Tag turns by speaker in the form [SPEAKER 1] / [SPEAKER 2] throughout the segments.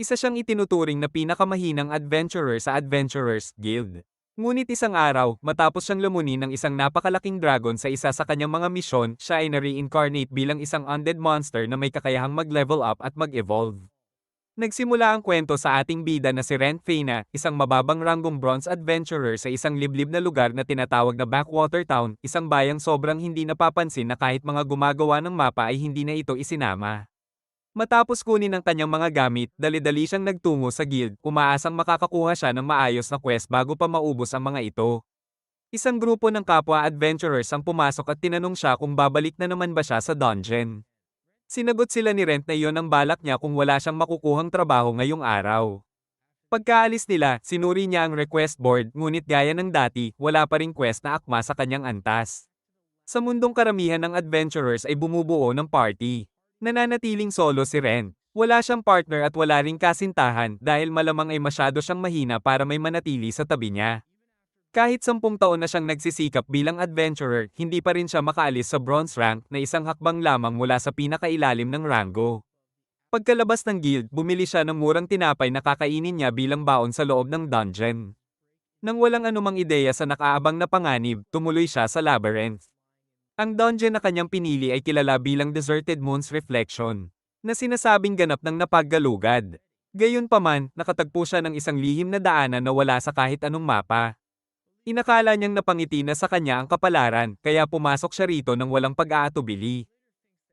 [SPEAKER 1] Isa siyang itinuturing na pinakamahinang adventurer sa Adventurers Guild. Ngunit isang araw, matapos siyang lumunin ng isang napakalaking dragon sa isa sa kanyang mga misyon, siya ay na-reincarnate bilang isang undead monster na may kakayahang mag-level up at mag-evolve. Nagsimula ang kwento sa ating bida na si Rent Faina, isang mababang ranggong bronze adventurer sa isang liblib na lugar na tinatawag na Backwater Town, isang bayang sobrang hindi napapansin na kahit mga gumagawa ng mapa ay hindi na ito isinama. Matapos kunin ang kanyang mga gamit, dali-dali siyang nagtungo sa guild, umaasang makakakuha siya ng maayos na quest bago pa maubos ang mga ito. Isang grupo ng kapwa adventurers ang pumasok at tinanong siya kung babalik na naman ba siya sa dungeon. Sinagot sila ni Rent na iyon ang balak niya kung wala siyang makukuhang trabaho ngayong araw. Pagkaalis nila, sinuri niya ang request board, ngunit gaya ng dati, wala pa ring quest na akma sa kanyang antas. Sa mundong karamihan ng adventurers ay bumubuo ng party. Nananatiling solo si Rent. Wala siyang partner at wala ring kasintahan dahil malamang ay masyado siyang mahina para may manatili sa tabi niya. Kahit 10 taon na siyang nagsisikap bilang adventurer, hindi pa rin siya makaalis sa bronze rank na isang hakbang lamang mula sa pinakailalim ng rango. Pagkalabas ng guild, bumili siya ng murang tinapay na kakainin niya bilang baon sa loob ng dungeon. Nang walang anumang ideya sa nakaabang na panganib, tumuloy siya sa labyrinth. Ang dungeon na kanyang pinili ay kilala bilang Deserted Moon's Reflection, na sinasabing ganap ng napaggalugad. Gayunpaman, nakatagpo siya ng isang lihim na daanan na wala sa kahit anong mapa. Inakala niyang napangiti na sa kanya ang kapalaran, kaya pumasok siya rito nang walang pag-aatubili.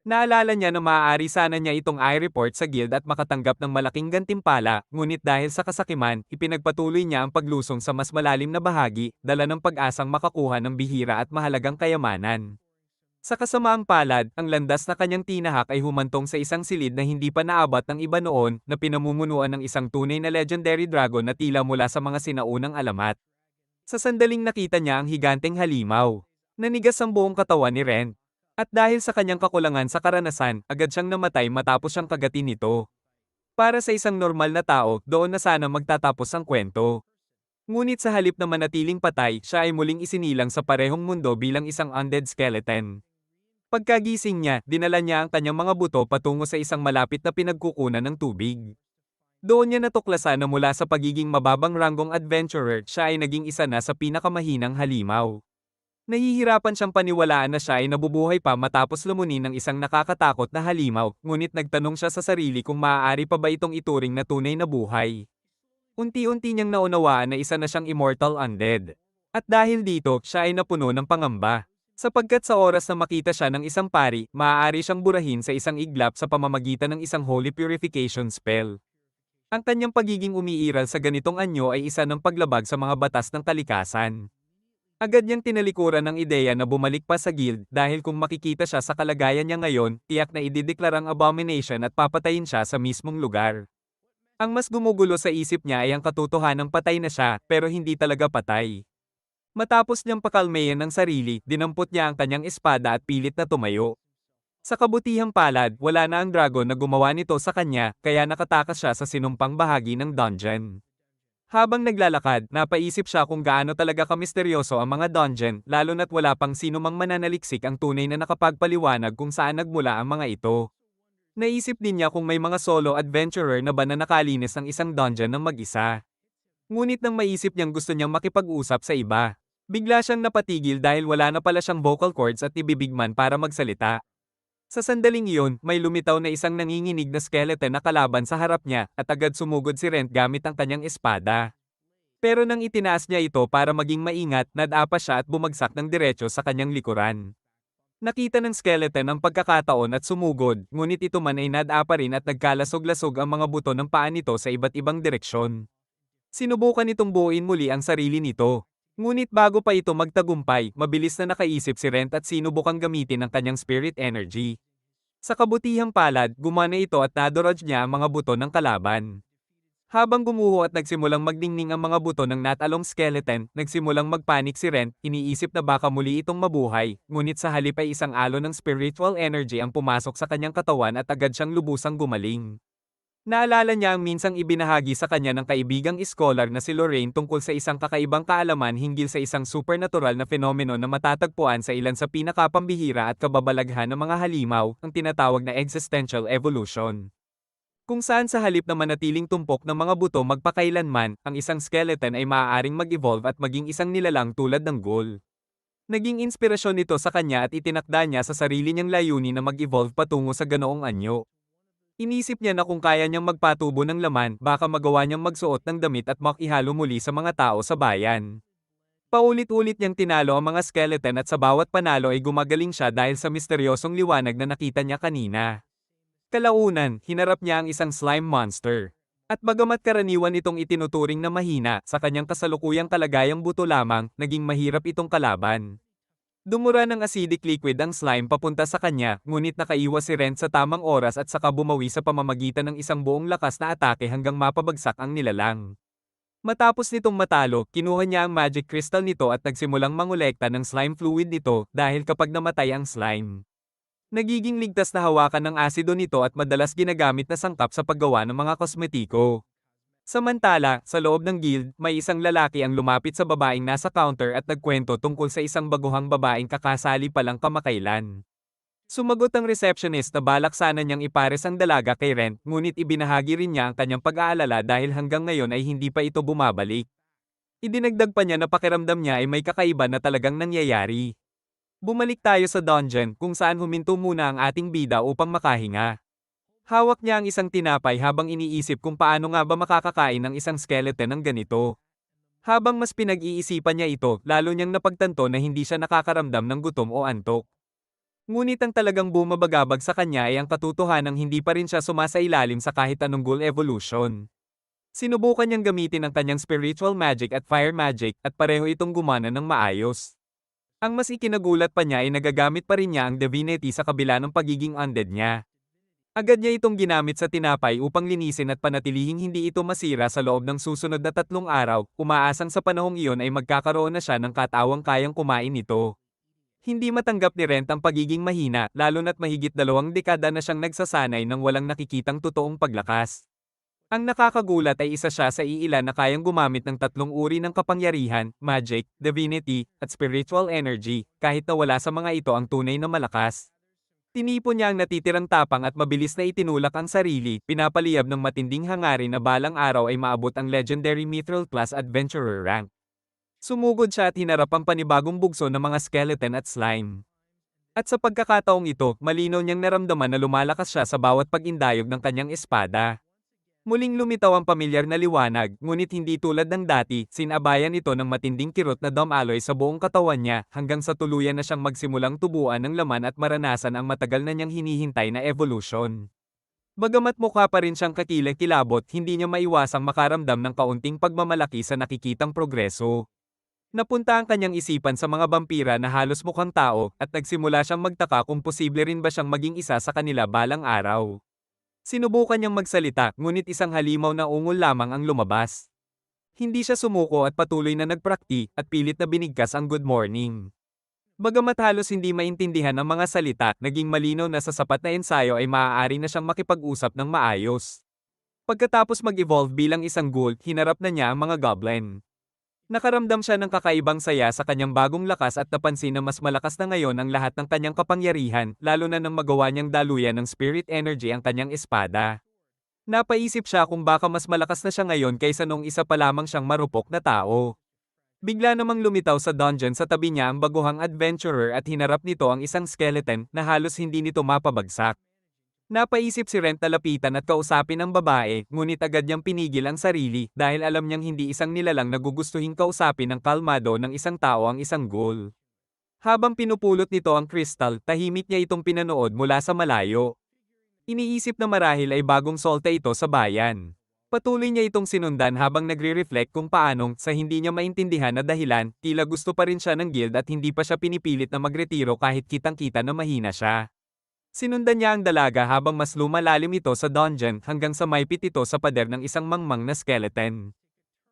[SPEAKER 1] Naalala niya na maaari sana niya itong i-report sa guild at makatanggap ng malaking gantimpala, ngunit dahil sa kasakiman, ipinagpatuloy niya ang paglusong sa mas malalim na bahagi, dala ng pag-asang makakuha ng bihira at mahalagang kayamanan. Sa kasamaang palad, ang landas na kanyang tinahak ay humantong sa isang silid na hindi pa naabot ng iba noon, na pinamumunuan ng isang tunay na legendary dragon na tila mula sa mga sinaunang alamat. Sa sandaling nakita niya ang higanteng halimaw. Nanigas ang buong katawan ni Ren. At dahil sa kanyang kakulangan sa karanasan, agad siyang namatay matapos siyang kagatin nito. Para sa isang normal na tao, doon na sana magtatapos ang kwento. Ngunit sa halip na manatiling patay, siya ay muling isinilang sa parehong mundo bilang isang undead skeleton. Pagkagising niya, dinala niya ang kanyang mga buto patungo sa isang malapit na pinagkukunan ng tubig. Doon niya natuklasan na mula sa pagiging mababang ranggong adventurer, siya ay naging isa na sa pinakamahinang halimaw. Nahihirapan siyang paniwalaan na siya ay nabubuhay pa matapos lumunin ng isang nakakatakot na halimaw, ngunit nagtanong siya sa sarili kung maaari pa ba itong ituring na tunay na buhay. Unti-unti niyang naunawaan na isa na siyang immortal undead. At dahil dito, siya ay napuno ng pangamba. Sapagkat sa oras na makita siya ng isang pari, maaari siyang burahin sa isang iglap sa pamamagitan ng isang holy purification spell. Ang kanyang pagiging umiiral sa ganitong anyo ay isa ng paglabag sa mga batas ng kalikasan. Agad niyang tinalikuran ang ideya na bumalik pa sa guild dahil kung makikita siya sa kalagayan niya ngayon, tiyak na idideklarang abomination at papatayin siya sa mismong lugar. Ang mas gumugulo sa isip niya ay ang katotohanang patay na siya, pero hindi talaga patay. Matapos niyang pakalmayan ng sarili, dinampot niya ang kanyang espada at pilit na tumayo. Sa kabutihang palad, wala na ang dragon na gumawa nito sa kanya, kaya nakatakas siya sa sinumpang bahagi ng dungeon. Habang naglalakad, napaisip siya kung gaano talaga kamisteryoso ang mga dungeon, lalo na't wala pang sino mang mananaliksik ang tunay na nakapagpaliwanag kung saan nagmula ang mga ito. Naisip din niya kung may mga solo adventurer na ba na nakalinis ng isang dungeon ng mag-isa. Ngunit nang maisip niyang gusto niyang makipag-usap sa iba, bigla siyang napatigil dahil wala na pala siyang vocal cords at ibibigman para magsalita. Sa sandaling iyon, may lumitaw na isang nanginginig na skeleton na kalaban sa harap niya at agad sumugod si Rent gamit ang kanyang espada. Pero nang itinaas niya ito para maging maingat, nadapa siya at bumagsak ng diretso sa kanyang likuran. Nakita ng skeleton ang pagkakataon at sumugod, ngunit ito man ay nadapa rin at nagkalasog-lasog ang mga buto ng paa nito sa iba't ibang direksyon. Sinubukan nitong buuin muli ang sarili nito. Ngunit bago pa ito magtagumpay, mabilis na nakaisip si Rent at sinubukang gamitin ang kanyang spirit energy. Sa kabutihang palad, gumana ito at nadodge niya ang mga buto ng kalaban. Habang gumuho at nagsimulang magdingning ang mga buto ng natalong skeleton, nagsimulang magpanik si Rent, iniisip na baka muli itong mabuhay, ngunit sa halip ay isang alon ng spiritual energy ang pumasok sa kanyang katawan at agad siyang lubusang gumaling. Naalala niya ang minsang ibinahagi sa kanya ng kaibigang scholar na si Lorraine tungkol sa isang kakaibang kaalaman hinggil sa isang supernatural na fenomeno na matatagpuan sa ilan sa pinakapambihira at kababalaghan ng mga halimaw, ang tinatawag na existential evolution. Kung saan sa halip na manatiling tumpok ng mga buto magpakailanman, ang isang skeleton ay maaaring mag-evolve at maging isang nilalang tulad ng ghoul. Naging inspirasyon nito sa kanya at itinakda niya sa sarili niyang layunin na mag-evolve patungo sa ganoong anyo. Inisip niya na kung kaya niyang magpatubo ng laman, baka magawa niyang magsuot ng damit at makihalo muli sa mga tao sa bayan. Paulit-ulit niyang tinalo ang mga skeleton at sa bawat panalo ay gumagaling siya dahil sa misteryosong liwanag na nakita niya kanina. Kalaunan, hinarap niya ang isang slime monster. At bagamat karaniwan itong itinuturing na mahina, sa kanyang kasalukuyang kalagayang buto lamang, naging mahirap itong kalaban. Dumura ng acidic liquid ang slime papunta sa kanya, ngunit nakaiwas si Ren sa tamang oras at saka bumawi sa pamamagitan ng isang buong lakas na atake hanggang mapabagsak ang nilalang. Matapos nitong matalo, kinuha niya ang magic crystal nito at nagsimulang mangolekta ng slime fluid nito dahil kapag namatay ang slime, nagiging ligtas na hawakan ng asido nito at madalas ginagamit na sangkap sa paggawa ng mga kosmetiko. Samantala, sa loob ng guild, may isang lalaki ang lumapit sa babaeng nasa counter at nagkwento tungkol sa isang baguhang babaeng kakasali palang kamakailan. Sumagot ang receptionist na balak sana niyang ipares ang dalaga kay Ren, ngunit ibinahagi rin niya ang kanyang pag-aalala dahil hanggang ngayon ay hindi pa ito bumabalik. Idinagdag pa niya na pakiramdam niya ay may kakaiba na talagang nangyayari. Bumalik tayo sa dungeon kung saan huminto muna ang ating bida upang makahinga. Hawak niya ang isang tinapay habang iniisip kung paano nga ba makakakain ng isang skeleton ng ganito. Habang mas pinag-iisipan niya ito, lalo niyang napagtanto na hindi siya nakakaramdam ng gutom o antok. Ngunit ang talagang bumabagabag sa kanya ay ang katotohanang hindi pa rin siya sumasailalim sa kahit anong ghoul evolution. Sinubukan niyang gamitin ang kanyang spiritual magic at fire magic at pareho itong gumana ng maayos. Ang mas ikinagulat pa niya ay nagagamit pa rin niya ang divinity sa kabila ng pagiging undead niya. Agad niya itong ginamit sa tinapay upang linisin at panatilihing hindi ito masira sa loob ng susunod na 3 araw, umaasang sa panahong iyon ay magkakaroon na siya ng katawang kayang kumain nito. Hindi matanggap ni Rent ang pagiging mahina, lalo na't mahigit 2 dekada na siyang nagsasanay ng walang nakikitang totoong paglakas. Ang nakakagulat ay isa siya sa iilan na kayang gumamit ng 3 uri ng kapangyarihan, magic, divinity, at spiritual energy, kahit na wala sa mga ito ang tunay na malakas. Tinipon niya ang natitirang tapang at mabilis na itinulak ang sarili, pinapaliyab ng matinding hangarin na balang araw ay maabot ang legendary Mithril Plus Adventurer rank. Sumugod siya at hinarap ang panibagong bugso ng mga skeleton at slime. At sa pagkakataong ito, malinaw niyang naramdaman na lumalakas siya sa bawat pag-indayog ng kanyang espada. Muling lumitaw ang pamilyar na liwanag, ngunit hindi tulad ng dati, sinabayan ito ng matinding kirot na dumaloy sa buong katawan niya, hanggang sa tuluyan na siyang magsimulang tubuan ng laman at maranasan ang matagal na niyang hinihintay na evolution. Bagamat mukha pa rin siyang kakilakilabot, hindi niya maiwasang makaramdam ng kaunting pagmamalaki sa nakikitang progreso. Napunta ang kanyang isipan sa mga vampira na halos mukhang tao, at nagsimula siyang magtaka kung posible rin ba siyang maging isa sa kanila balang araw. Sinubukan niyang magsalita, ngunit isang halimaw na ungol lamang ang lumabas. Hindi siya sumuko at patuloy na nagprakti, at pilit na binigkas ang good morning. Bagamat halos hindi maintindihan ang mga salita, naging malinaw na sa sapat na ensayo ay maaari na siyang makipag-usap ng maayos. Pagkatapos mag-evolve bilang isang ghoul, hinarap na niya ang mga goblin. Nakaramdam siya ng kakaibang saya sa kanyang bagong lakas at napansin na mas malakas na ngayon ang lahat ng kanyang kapangyarihan, lalo na nang magawa niyang daluyan ng spirit energy ang kanyang espada. Napaisip siya kung baka mas malakas na siya ngayon kaysa nung isa pa lamang siyang marupok na tao. Bigla namang lumitaw sa dungeon sa tabi niya ang baguhang adventurer at hinarap nito ang isang skeleton na halos hindi nito mapabagsak. Napaisip si Rent na lapitan at kausapin ang babae, ngunit agad niyang pinigil ang sarili dahil alam niyang hindi isang nilalang nagugustuhing kausapin ng kalmado ng isang tao ang isang ghoul. Habang pinupulot nito ang kristal, tahimik niya itong pinanood mula sa malayo. Iniisip na marahil ay bagong solte ito sa bayan. Patuloy niya itong sinundan habang nagre-reflect kung paanong, sa hindi niya maintindihan na dahilan, tila gusto pa rin siya ng guild at hindi pa siya pinipilit na magretiro kahit kitang-kita na mahina siya. Sinundan niya ang dalaga habang mas lumalalim ito sa dungeon hanggang sa maipit ito sa pader ng isang mangmang na skeleton.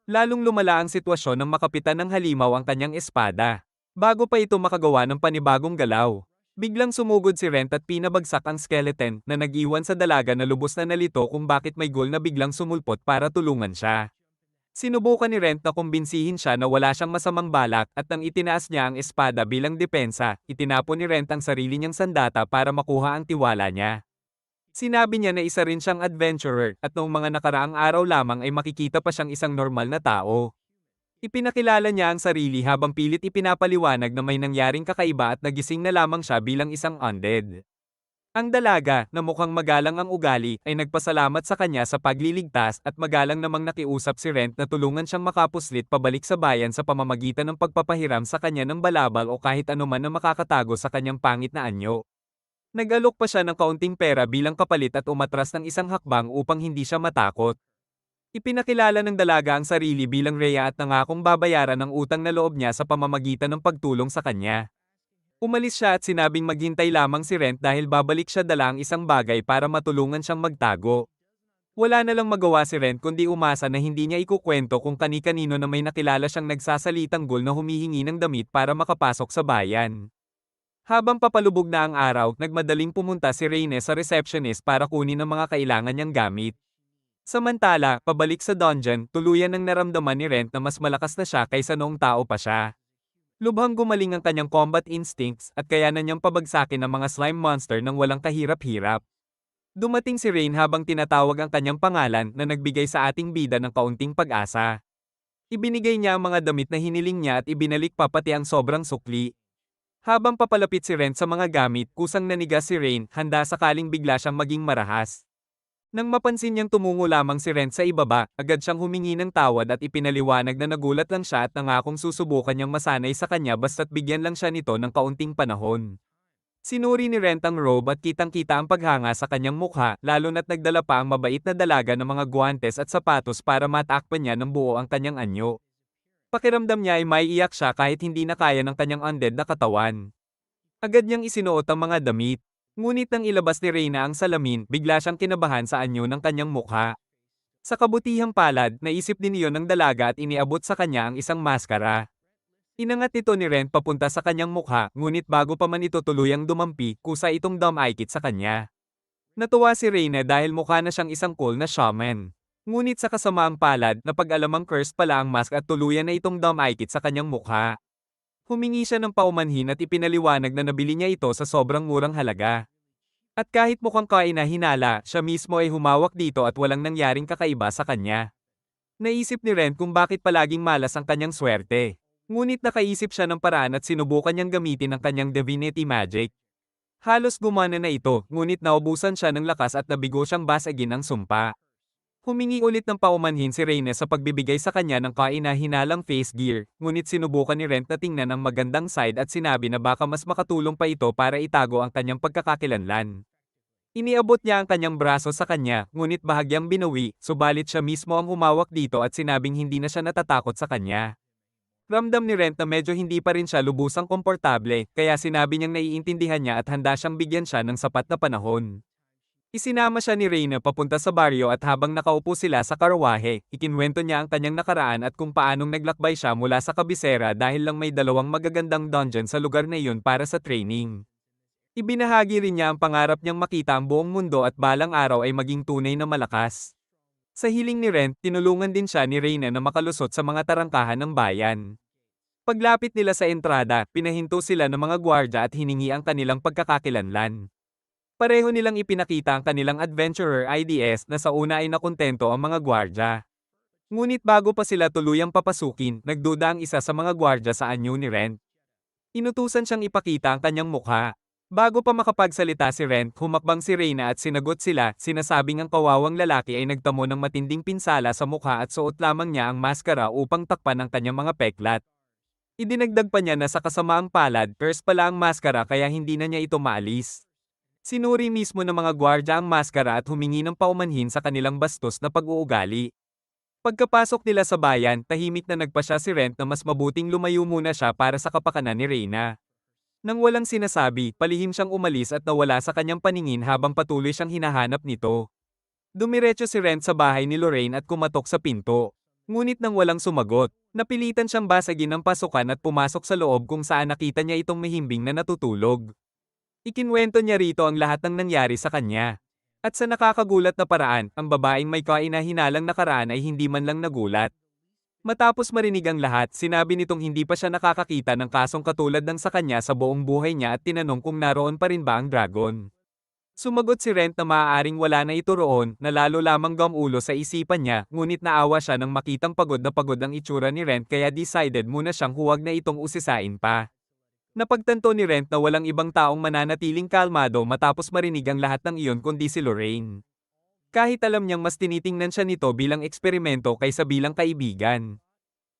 [SPEAKER 1] Lalong lumala ang sitwasyon nang makapitan ng halimaw ang kanyang espada. Bago pa ito makagawa ng panibagong galaw, biglang sumugod si Rent at pinabagsak ang skeleton na nag-iwan sa dalaga na lubos na nalito kung bakit may ghoul na biglang sumulpot para tulungan siya. Sinubukan ni Rent na kumbinsihin siya na wala siyang masamang balak at nang itinaas niya ang espada bilang depensa, itinapon ni Rent ang sarili niyang sandata para makuha ang tiwala niya. Sinabi niya na isa rin siyang adventurer at noong mga nakaraang araw lamang ay makikita pa siyang isang normal na tao. Ipinakilala niya ang sarili habang pilit ipinapaliwanag na may nangyaring kakaiba at nagising na lamang siya bilang isang undead. Ang dalaga, na mukhang magalang ang ugali, ay nagpasalamat sa kanya sa pagliligtas at magalang namang nakiusap si Rent na tulungan siyang makapuslit pabalik sa bayan sa pamamagitan ng pagpapahiram sa kanya ng balabal o kahit anuman na makakatago sa kanyang pangit na anyo. Nag-alok pa siya ng kaunting pera bilang kapalit at umatras ng isang hakbang upang hindi siya matakot. Ipinakilala ng dalaga ang sarili bilang Rhea at nangakong babayaran ang utang na loob niya sa pamamagitan ng pagtulong sa kanya. Umalis siya at sinabing maghintay lamang si Rent dahil babalik siya dala ang isang bagay para matulungan siyang magtago. Wala na lang magawa si Rent kundi umasa na hindi niya ikukwento kung kani-kanino na may nakilala siyang nagsasalitang ghoul na humihingi ng damit para makapasok sa bayan. Habang papalubog na ang araw, nagmadaling pumunta si Reyne sa receptionist para kunin ang mga kailangan niyang gamit. Samantala, pabalik sa dungeon, tuluyan nang naramdaman ni Rent na mas malakas na siya kaysa noong tao pa siya. Lubhang gumaling ang kanyang combat instincts at kayanan niyang pabagsakin ang mga slime monster nang walang kahirap-hirap. Dumating si Rain habang tinatawag ang kanyang pangalan na nagbigay sa ating bida ng kaunting pag-asa. Ibinigay niya ang mga damit na hiniling niya at ibinalik pa pati ang sobrang sukli. Habang papalapit si Rent sa mga gamit, kusang nanigas si Rain, handa sakaling bigla siyang maging marahas. Nang mapansin niyang tumungo lamang si Rent sa ibaba, agad siyang humingi ng tawad at ipinaliwanag na nagulat lang siya at nangakong susubukan niyang masanay sa kanya basta't bigyan lang siya nito ng kaunting panahon. Sinuri ni Rent ang robe at kitang-kita ang paghanga sa kanyang mukha, lalo na't nagdala pa ang mabait na dalaga ng mga guwantes at sapatos para matakpan niya ng buo ang kanyang anyo. Pakiramdam niya ay maiiyak siya kahit hindi na kaya ng kanyang undead na katawan. Agad niyang isinuot ang mga damit. Ngunit nang ilabas ni Reyna ang salamin, bigla siyang kinabahan sa anyo ng kanyang mukha. Sa kabutihang palad, naisip din iyon ng dalaga at iniabot sa kanya ang isang maskara. Inangat nito ni Rent papunta sa kanyang mukha, ngunit bago pa man ito tuluyang dumampi, kusa itong dumikit sa kanya. Natuwa si Reyna dahil mukha na siyang isang cool na shaman. Ngunit sa kasamaang palad, napag-alamang curse pala ang mask at tuluyan na itong dumikit sa kanyang mukha. Humingi siya ng paumanhin at ipinaliwanag na nabili niya ito sa sobrang murang halaga. At kahit mukhang kaina-hinala, siya mismo ay humawak dito at walang nangyaring kakaiba sa kanya. Naisip ni Ren kung bakit palaging malas ang kanyang swerte. Ngunit nakaisip siya ng paraan at sinubukan niyang gamitin ang kanyang divinity magic. Halos gumana na ito, ngunit naubusan siya ng lakas at nabigo siyang basagin ang sumpa. Humingi ulit ng paumanhin si Reyna sa pagbibigay sa kanya ng kaina-hinalang face gear, ngunit sinubukan ni Rent na tingnan ang magandang side at sinabi na baka mas makatulong pa ito para itago ang kanyang pagkakakilanlan. Iniabot niya ang kanyang braso sa kanya, ngunit bahagyang binawi, subalit siya mismo ang humawak dito at sinabing hindi na siya natatakot sa kanya. Ramdam ni Rent na medyo hindi pa rin siya lubusang komportable, kaya sinabi niyang naiintindihan niya at handa siyang bigyan siya ng sapat na panahon. Isinama siya ni Reyna papunta sa baryo at habang nakaupo sila sa karwahe, ikinwento niya ang kanyang nakaraan at kung paanong naglakbay siya mula sa kabisera dahil lang may dalawang magagandang dungeon sa lugar na iyon para sa training. Ibinahagi rin niya ang pangarap niyang makita ang buong mundo at balang araw ay maging tunay na malakas. Sa hiling ni Rent, tinulungan din siya ni Reyna na makalusot sa mga tarangkahan ng bayan. Paglapit nila sa entrada, pinahinto sila ng mga gwardya at hiningi ang kanilang pagkakakilanlan. Pareho nilang ipinakita ang kanilang adventurer IDs na sa una ay nakontento ang mga gwardya. Ngunit bago pa sila tuluyang papasukin, nagduda ang isa sa mga gwardya sa anyo ni Rent. Inutusan siyang ipakita ang kanyang mukha. Bago pa makapagsalita si Rent, humakbang si Reyna at sinagot sila, sinasabing ang kawawang lalaki ay nagtamo ng matinding pinsala sa mukha at suot lamang niya ang maskara upang takpan ang kanyang mga peklat. Idinagdag pa niya na sa kasamaang palad, curse pala ang maskara kaya hindi na niya ito maalis. Sinuri mismo ng mga gwardya ang maskara at humingi ng paumanhin sa kanilang bastos na pag-uugali. Pagkapasok nila sa bayan, tahimik na nagpasya si Rent na mas mabuting lumayo muna siya para sa kapakanan ni Reyna. Nang walang sinasabi, palihim siyang umalis at nawala sa kanyang paningin habang patuloy siyang hinahanap nito. Dumiretso si Rent sa bahay ni Lorraine at kumatok sa pinto. Ngunit nang walang sumagot, napilitan siyang basagin ang pasukan at pumasok sa loob kung saan nakita niya itong mahimbing na natutulog. Ikinwento niya rito ang lahat ng nangyari sa kanya. At sa nakakagulat na paraan, ang babaeng may kaina-hinalang nakaraan ay hindi man lang nagulat. Matapos marinig ang lahat, sinabi nitong hindi pa siya nakakakita ng kasong katulad ng sa kanya sa buong buhay niya at tinanong kung naroon pa rin ba ang dragon. Sumagot si Rent na maaaring wala na ito roon, na lalo lamang gamulo sa isipan niya, ngunit naawa siya nang makitang pagod na pagod ang itsura ni Rent kaya decided muna siyang huwag na itong usisain pa. Napagtanto ni Rent na walang ibang taong mananatiling kalmado matapos marinig ang lahat ng iyon kundi si Lorraine. Kahit alam niyang mas tinitingnan siya nito bilang eksperimento kaysa bilang kaibigan.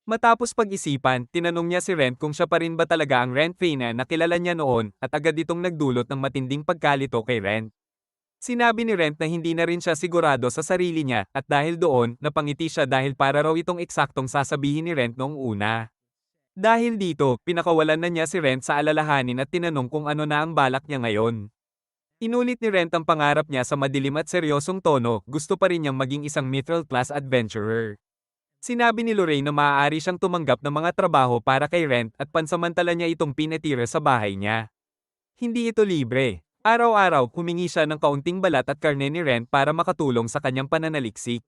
[SPEAKER 1] Matapos pag-isipan, tinanong niya si Rent kung siya pa rin ba talaga ang Rent Faina na kilala niya noon at agad itong nagdulot ng matinding pagkalito kay Rent. Sinabi ni Rent na hindi na rin siya sigurado sa sarili niya at dahil doon, napangiti siya dahil para raw itong eksaktong sasabihin ni Rent noong una. Dahil dito, pinakawalan na niya si Rent sa alalahanin at tinanong kung ano na ang balak niya ngayon. Inulit ni Rent ang pangarap niya sa madilim at seryosong tono, gusto pa rin niyang maging isang middle-class adventurer. Sinabi ni Lorraine na maaari siyang tumanggap ng mga trabaho para kay Rent at pansamantala niya itong pinatira sa bahay niya. Hindi ito libre. Araw-araw, humingi siya ng kaunting balat at karne ni Rent para makatulong sa kanyang pananaliksik.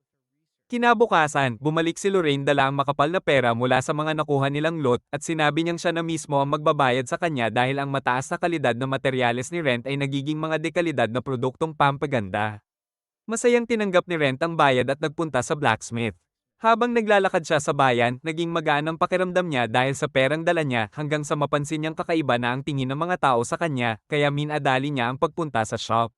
[SPEAKER 1] Kinabukasan, bumalik si Lorraine dala ang makapal na pera mula sa mga nakuha nilang lot at sinabi niyang siya na mismo ang magbabayad sa kanya dahil ang mataas na kalidad na materyales ni Rent ay nagiging mga dekalidad na produktong pampaganda. Masayang tinanggap ni Rent ang bayad at nagpunta sa blacksmith. Habang naglalakad siya sa bayan, naging magaan ang pakiramdam niya dahil sa perang dala niya hanggang sa mapansin niyang kakaiba na ang tingin ng mga tao sa kanya, kaya minadali niya ang pagpunta sa shop.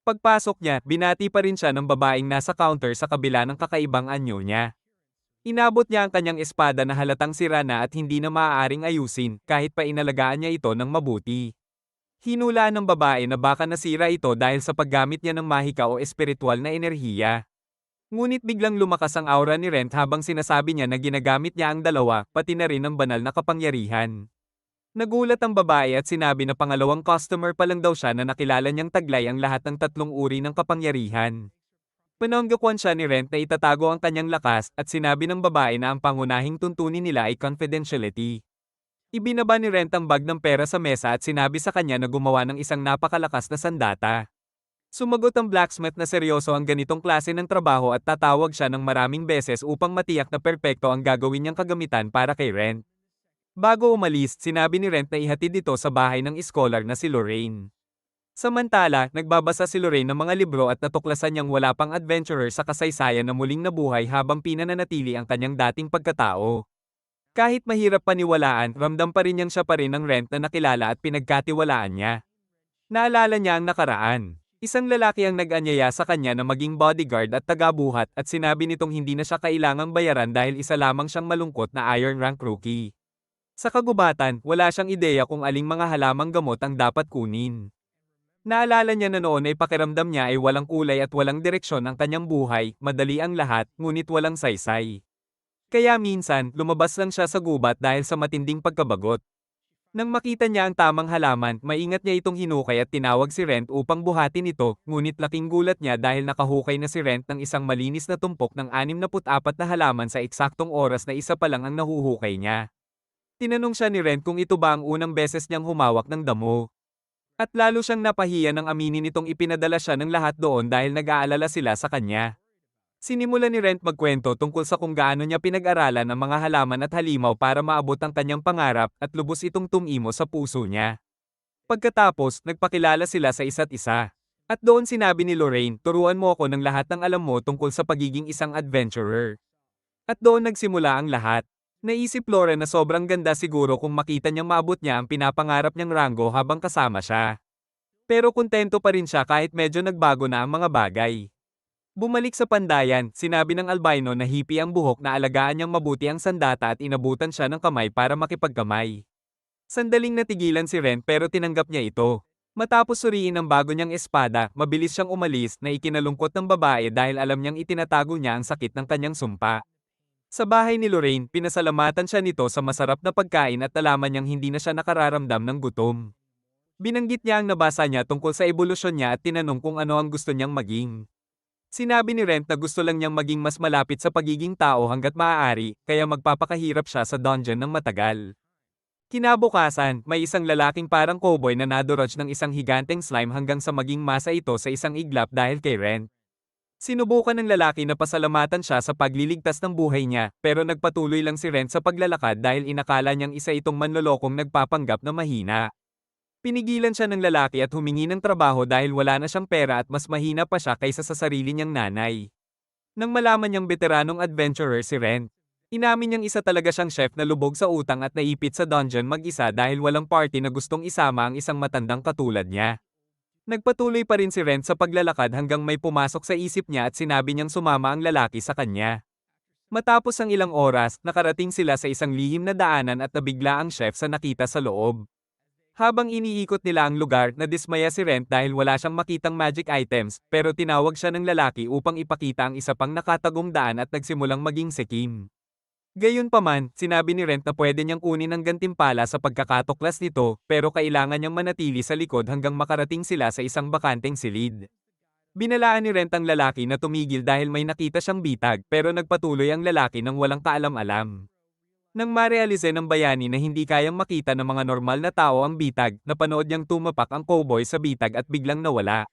[SPEAKER 1] Pagpasok niya, binati pa rin siya ng babaeng nasa counter sa kabila ng kakaibang anyo niya. Inabot niya ang kanyang espada na halatang sira na at hindi na maaaring ayusin, kahit pa inalagaan niya ito ng mabuti. Hinulaan ng babae na baka nasira ito dahil sa paggamit niya ng mahika o espiritual na enerhiya. Ngunit biglang lumakas ang aura ni Rent habang sinasabi niya na ginagamit niya ang dalawa, pati na rin ang banal na kapangyarihan. Nagulat ang babae at sinabi na pangalawang customer pa lang daw siya na nakilala niyang taglay ang lahat ng tatlong uri ng kapangyarihan. Pinanggakwan siya ni Rent na itatago ang kanyang lakas at sinabi ng babae na ang pangunahing tuntunin nila ay confidentiality. Ibinaba ni Rent ang bag ng pera sa mesa at sinabi sa kanya na gumawa ng isang napakalakas na sandata. Sumagot ang blacksmith na seryoso ang ganitong klase ng trabaho at tatawag siya ng maraming beses upang matiyak na perpekto ang gagawin niyang kagamitan para kay Rent. Bago umalis, sinabi ni Rent na ihatid ito sa bahay ng scholar na si Lorraine. Samantala, nagbabasa si Lorraine ng mga libro at natuklasan niyang wala pang adventurer sa kasaysayan na muling nabuhay habang pinananatili ang kanyang dating pagkatao. Kahit mahirap paniwalaan, ramdam pa rin niyang siya pa rin ang Rent na nakilala at pinagkatiwalaan niya. Naalala niya ang nakaraan. Isang lalaki ang nag-anyaya sa kanya na maging bodyguard at tagabuhat at sinabi nitong hindi na siya kailangang bayaran dahil isa lamang siyang malungkot na Iron Rank rookie. Sa kagubatan, wala siyang ideya kung aling mga halamang gamot ang dapat kunin. Naalala niya na noon ay pakiramdam niya ay walang kulay at walang direksyon ang kanyang buhay, madali ang lahat, ngunit walang saysay. Kaya minsan, lumabas lang siya sa gubat dahil sa matinding pagkabagot. Nang makita niya ang tamang halaman, maingat niya itong hinukay at tinawag si Rent upang buhatin ito, ngunit laking gulat niya dahil nakahukay na si Rent ng isang malinis na tumpok ng 64 na halaman sa eksaktong oras na isa pa lang ang nahuhukay niya. Tinanong siya ni Rent kung ito ba ang unang beses niyang humawak ng damo. At lalo siyang napahiya nang aminin nitong ipinadala siya ng lahat doon dahil nag-aalala sila sa kanya. Sinimula ni Rent magkwento tungkol sa kung gaano niya pinag-aralan ang mga halaman at halimaw para maabot ang kanyang pangarap at lubos itong tumimo sa puso niya. Pagkatapos, nagpakilala sila sa isa't isa. At doon sinabi ni Lorraine, turuan mo ako ng lahat ng alam mo tungkol sa pagiging isang adventurer. At doon nagsimula ang lahat. Naisip Lauren na sobrang ganda siguro kung makita niyang maabot niya ang pinapangarap niyang ranggo habang kasama siya. Pero kontento pa rin siya kahit medyo nagbago na ang mga bagay. Bumalik sa pandayan, sinabi ng albino na hippie ang buhok na alagaan niyang mabuti ang sandata at inabutan siya ng kamay para makipagkamay. Sandaling natigilan si Rent pero tinanggap niya ito. Matapos suriin ang bago niyang espada, mabilis siyang umalis na ikinalungkot ng babae dahil alam niyang itinatago niya ang sakit ng kanyang sumpa. Sa bahay ni Lorraine, pinasalamatan siya nito sa masarap na pagkain at nalaman niyang hindi na siya nakararamdam ng gutom. Binanggit niya ang nabasa niya tungkol sa ebolusyon niya at tinanong kung ano ang gusto niyang maging. Sinabi ni Rent na gusto lang niyang maging mas malapit sa pagiging tao hanggat maaari, kaya magpapakahirap siya sa dungeon ng matagal. Kinabukasan, may isang lalaking parang cowboy na nadurog ng isang higanteng slime hanggang sa maging masa ito sa isang iglap dahil kay Rent. Sinubukan ng lalaki na pasalamatan siya sa pagliligtas ng buhay niya, pero nagpatuloy lang si Rent sa paglalakad dahil inakala niyang isa itong manlolokong nagpapanggap na mahina. Pinigilan siya ng lalaki at humingi ng trabaho dahil wala na siyang pera at mas mahina pa siya kaysa sa sarili niyang nanay. Nang malaman niyang veteranong adventurer si Ren, inamin niyang isa talaga siyang chef na lubog sa utang at naipit sa dungeon mag-isa dahil walang party na gustong isama ang isang matandang katulad niya. Nagpatuloy pa rin si Ren sa paglalakad hanggang may pumasok sa isip niya at sinabi niyang sumama ang lalaki sa kanya. Matapos ang ilang oras, nakarating sila sa isang lihim na daanan at nabigla ang chef sa nakita sa loob. Habang iniikot nila ang lugar, nadismaya si Ren dahil wala siyang makitang magic items, pero tinawag siya ng lalaki upang ipakita ang isa pang nakatagong daan at nagsimulang maging sikim. Gayunpaman, sinabi ni Ren na pwede niyang kunin ang gantimpala sa pagkakatuklas nito, pero kailangan niyang manatili sa likod hanggang makarating sila sa isang bakanteng silid. Binalaan ni Ren ang lalaki na tumigil dahil may nakita siyang bitag, pero nagpatuloy ang lalaki nang walang kaalam-alam. Nang marealize ng bayani na hindi kayang makita ng mga normal na tao ang bitag, napanood niyang tumapak ang cowboy sa bitag at biglang nawala.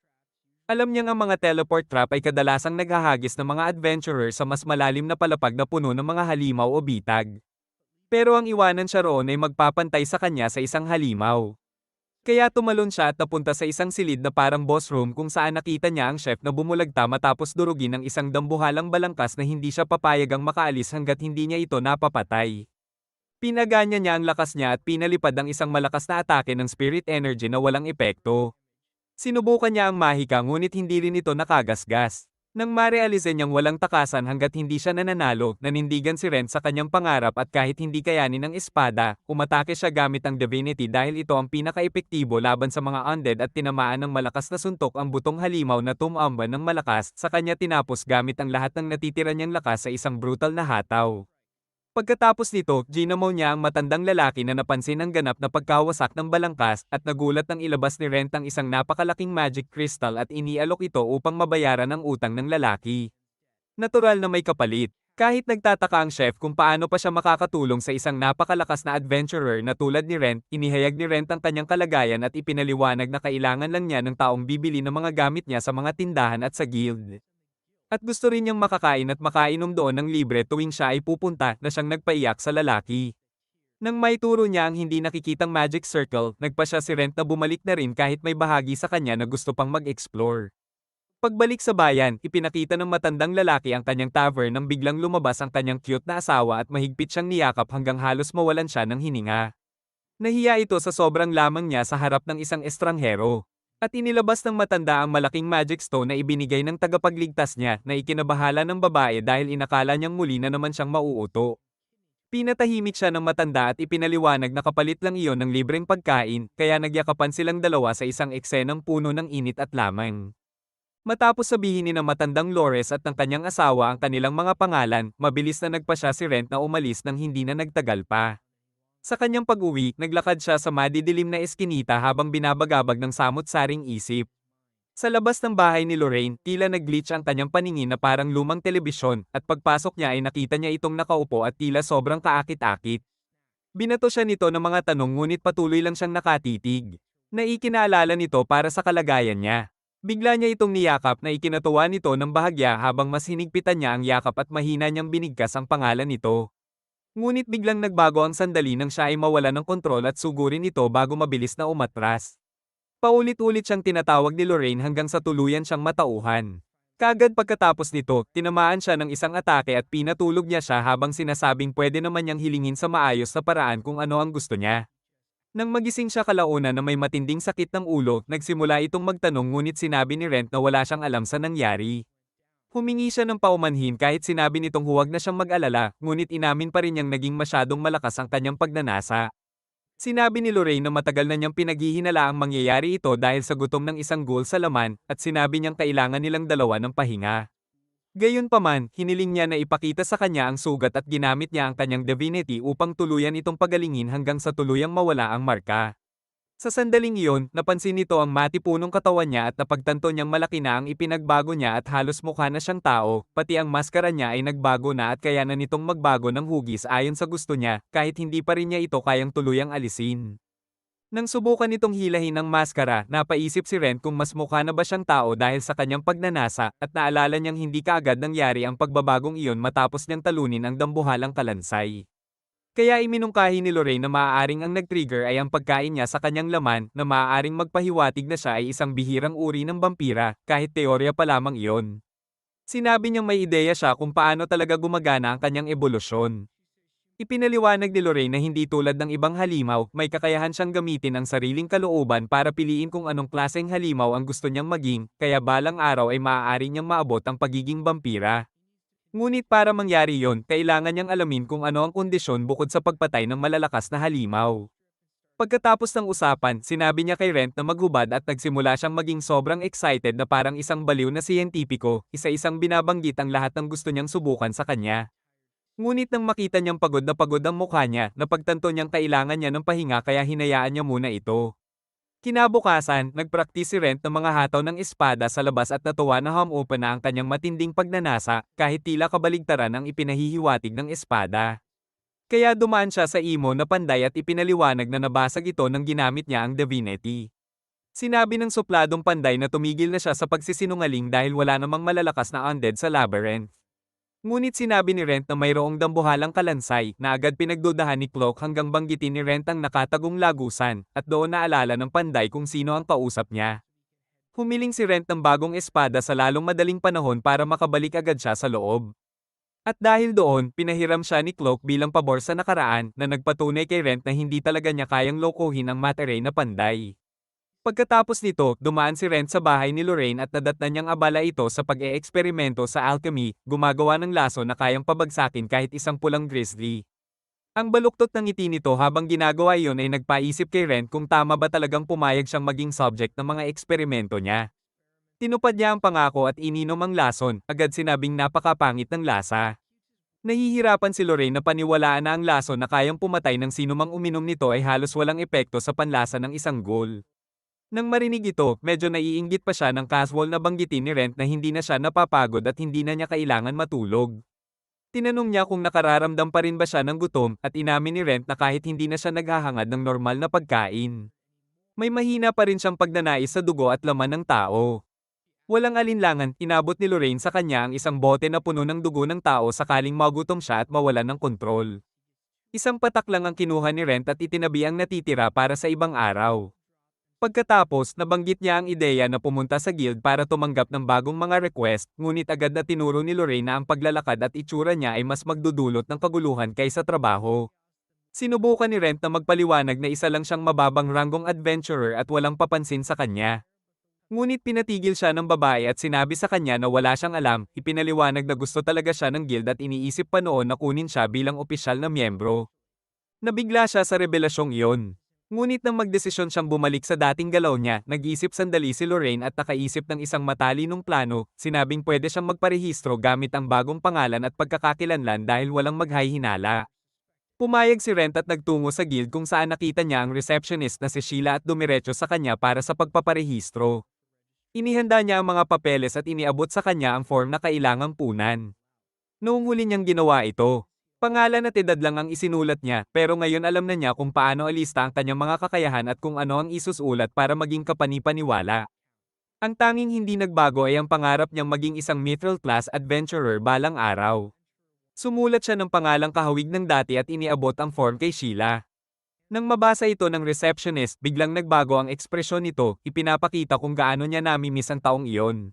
[SPEAKER 1] Alam niyang ang mga teleport trap ay kadalasang naghahagis ng mga adventurer sa mas malalim na palapag na puno ng mga halimaw o bitag. Pero ang iwanan siya roon ay magpapantay sa kanya sa isang halimaw. Kaya tumalon siya at napunta sa isang silid na parang boss room kung saan nakita niya ang chef na bumulagta matapos durugin ng isang dambuhalang balangkas na hindi siya papayagang makaalis hanggat hindi niya ito napapatay. Pinaganya niya ang lakas niya at pinalipad ang isang malakas na atake ng spirit energy na walang epekto. Sinubukan niya ang mahika ngunit hindi rin ito nakagasgas. Nang marealize niyang walang takasan hanggat hindi siya nananalo, nanindigan si Ren sa kanyang pangarap at kahit hindi kayanin ng espada, umatake siya gamit ang divinity dahil ito ang pinaka-epektibo laban sa mga undead at tinamaan ng malakas na suntok ang butong halimaw na tumamba ng malakas sa kanya tinapos gamit ang lahat ng natitira niyang lakas sa isang brutal na hataw. Pagkatapos nito, ginamaw niya ang matandang lalaki na napansin ang ganap na pagkawasak ng balangkas at nagulat nang ilabas ni Ren ang isang napakalaking magic crystal at inialok ito upang mabayaran ang utang ng lalaki. Natural na may kapalit. Kahit nagtataka ang chef kung paano pa siya makakatulong sa isang napakalakas na adventurer na tulad ni Ren, inihayag ni Ren ang kanyang kalagayan at ipinaliwanag na kailangan lang niya ng taong bibili ng mga gamit niya sa mga tindahan at sa guild. At gusto rin niyang makakain at makainom doon ng libre tuwing siya ay pupunta na siyang nagpaiyak sa lalaki. Nang maituro niya ang hindi nakikitang magic circle, nagpa siya si Ren na bumalik na rin kahit may bahagi sa kanya na gusto pang mag-explore. Pagbalik sa bayan, ipinakita ng matandang lalaki ang kanyang tavern nang biglang lumabas ang kanyang cute na asawa at mahigpit siyang niyakap hanggang halos mawalan siya ng hininga. Nahiya ito sa sobrang lamang niya sa harap ng isang estranghero. At inilabas ng matanda ang malaking magic stone na ibinigay ng tagapagligtas niya na ikinabahala ng babae dahil inakala niyang muli na naman siyang mauuto. Pinatahimik siya ng matanda at ipinaliwanag na kapalit lang iyon ng libreng pagkain, kaya nagyakapan silang dalawa sa isang eksenang puno ng init at lamang. Matapos sabihin ni na matandang Lores at ng kanyang asawa ang kanilang mga pangalan, mabilis na nagpa siya si Ren na umalis nang hindi na nagtagal pa. Sa kanyang pag-uwi, naglakad siya sa madidilim na eskinita habang binabagabag ng samot-saring isip. Sa labas ng bahay ni Lorraine, tila nag-glitch ang kanyang paningin na parang lumang telebisyon, at pagpasok niya ay nakita niya itong nakaupo at tila sobrang kaakit-akit. Binato siya nito ng mga tanong ngunit patuloy lang siyang nakatitig. Naikinaalala nito para sa kalagayan niya. Bigla niya itong niyakap na ikinatuwa nito ng bahagya habang mas hinigpitan niya ang yakap at mahina niyang binigkas ang pangalan nito. Ngunit biglang nagbago ang sandali nang siya ay mawala ng kontrol at sugurin ito bago mabilis na umatras. Paulit-ulit siyang tinatawag ni Lorraine hanggang sa tuluyan siyang matauhan. Kagad pagkatapos nito, tinamaan siya ng isang atake at pinatulog niya siya habang sinasabing pwede naman niyang hilingin sa maayos na paraan kung ano ang gusto niya. Nang magising siya kalaunan na may matinding sakit ng ulo, nagsimula itong magtanong ngunit sinabi ni Rent na wala siyang alam sa nangyari. Humingi siya ng paumanhin kahit sinabi nitong huwag na siyang mag-alala, ngunit inamin pa rin niyang naging masyadong malakas ang kanyang pagnanasa. Sinabi ni Lorraine na matagal na niyang pinaghihinala ang mangyayari ito dahil sa gutom ng isang ghoul sa laman, at sinabi niyang kailangan nilang dalawa ng pahinga. Gayunpaman, hiniling niya na ipakita sa kanya ang sugat at ginamit niya ang kanyang divinity upang tuluyan itong pagalingin hanggang sa tuluyang mawala ang marka. Sa sandaling iyon, napansin nito ang matipunong katawan niya at napagtanto niyang malaki na ang ipinagbago niya at halos mukha na siyang tao, pati ang maskara niya ay nagbago na at kaya na nitong magbago ng hugis ayon sa gusto niya, kahit hindi pa rin niya ito kayang tuluyang alisin. Nang subukan nitong hilahin ang maskara, napaisip si Ren kung mas mukha na ba siyang tao dahil sa kanyang pagnanasa, at naalala niyang hindi kaagad nangyari ang pagbabagong iyon matapos niyang talunin ang dambuhalang kalansay. Kaya iminungkahi ni Lorraine na maaaring ang nag-trigger ay ang pagkain niya sa kanyang laman na maaaring magpahiwatig na siya ay isang bihirang uri ng vampira, kahit teorya pa lamang iyon. Sinabi niyang may ideya siya kung paano talaga gumagana ang kanyang ebolusyon. Ipinaliwanag ni Lorraine na hindi tulad ng ibang halimaw, may kakayahan siyang gamitin ang sariling kalooban para piliin kung anong klaseng halimaw ang gusto niyang maging, kaya balang araw ay maaari niyang maabot ang pagiging vampira. Ngunit para mangyari yon, kailangan niyang alamin kung ano ang kondisyon bukod sa pagpatay ng malalakas na halimaw. Pagkatapos ng usapan, sinabi niya kay Rent na maghubad at nagsimula siyang maging sobrang excited na parang isang baliw na siyentipiko, isa-isang binabanggit ang lahat ng gusto niyang subukan sa kanya. Ngunit nang makita niyang pagod ang mukha niya, napagtanto niyang kailangan niya ng pahinga kaya hinayaan niya muna ito. Kinabukasan, nagpraktis si Rent ng mga hataw ng espada sa labas at natuwa na hum-open na ang kanyang matinding pagnanasa, kahit tila kabaligtaran ang ipinahihiwatig ng espada. Kaya dumaan siya sa imo na panday at ipinaliwanag na nabasag ito nang ginamit niya ang divinity. Sinabi ng supladong panday na tumigil na siya sa pagsisinungaling dahil wala namang malalakas na undead sa labyrinth. Ngunit sinabi ni Rent na mayroong dambuhalang kalansay na agad pinagdudahan ni Cloak hanggang banggitin ni Rent ang nakatagong lagusan at doon naalala ng panday kung sino ang kausap niya. Humiling si Rent ng bagong espada sa lalong madaling panahon para makabalik agad siya sa loob. At dahil doon, pinahiram siya ni Cloak bilang pabor sa nakaraan na nagpatunay kay Rent na hindi talaga niya kayang lokohin ang Materay na panday. Pagkatapos nito, dumaan si Rent sa bahay ni Lorraine at nadatnan niyang abala ito sa pag-eeksperimento sa alchemy, gumagawa ng laso na kayang pabagsakin kahit isang pulang grizzly. Ang baluktot ng ngiti nito habang ginagawa iyon ay nagpaisip kay Rent kung tama ba talagang pumayag siyang maging subject ng mga eksperimento niya. Tinupad niya ang pangako at ininom ang lason, agad sinabing napakapangit ng lasa. Nahihirapan si Lorraine na paniwalaan na ang lason na kayang pumatay ng sinumang uminom nito ay halos walang epekto sa panlasa ng isang ghoul. Nang marinig ito, medyo naiinggit pa siya ng casual na banggitin ni Rent na hindi na siya napapagod at hindi na niya kailangan matulog. Tinanong niya kung nakararamdam pa rin ba siya ng gutom at inamin ni Rent na kahit hindi na siya naghahangad ng normal na pagkain. May mahina pa rin siyang pagnanais sa dugo at laman ng tao. Walang alinlangan, inabot ni Lorraine sa kanya ang isang bote na puno ng dugo ng tao sakaling magutom siya at mawalan ng kontrol. Isang patak lang ang kinuha ni Rent at itinabi ang natitira para sa ibang araw. Pagkatapos, nabanggit niya ang ideya na pumunta sa guild para tumanggap ng bagong mga request, ngunit agad na tinuro ni Lorraine na ang paglalakad at itsura niya ay mas magdudulot ng kaguluhan kaysa trabaho. Sinubukan ni Rent na magpaliwanag na isa lang siyang mababang ranggong adventurer at walang papansin sa kanya. Ngunit pinatigil siya ng babae at sinabi sa kanya na wala siyang alam, ipinaliwanag na gusto talaga siya ng guild at iniisip pa noon na kunin siya bilang opisyal na miyembro. Nabigla siya sa revelasyong iyon. Ngunit nang magdesisyon siyang bumalik sa dating galaw niya, nag-isip sandali si Lorraine at nakaisip ng isang matalinong plano, sinabing pwede siyang magparehistro gamit ang bagong pangalan at pagkakakilanlan dahil walang maghay-hinala. Pumayag si Rent at nagtungo sa guild kung saan nakita niya ang receptionist na si Sheila at dumiretso sa kanya para sa pagpaparehistro. Inihanda niya ang mga papeles at iniabot sa kanya ang form na kailangang punan. Noong huli niyang ginawa ito, pangalan at edad lang ang isinulat niya, pero ngayon alam na niya kung paano alista ang kanyang mga kakayahan at kung ano ang isusulat para maging kapani-paniwala. Ang tanging hindi nagbago ay ang pangarap niyang maging isang mithril class adventurer balang araw. Sumulat siya ng pangalang kahawig ng dati at iniabot ang form kay Sheila. Nang mabasa ito ng receptionist, biglang nagbago ang ekspresyon nito, ipinapakita kung gaano niya namimiss ang taong iyon.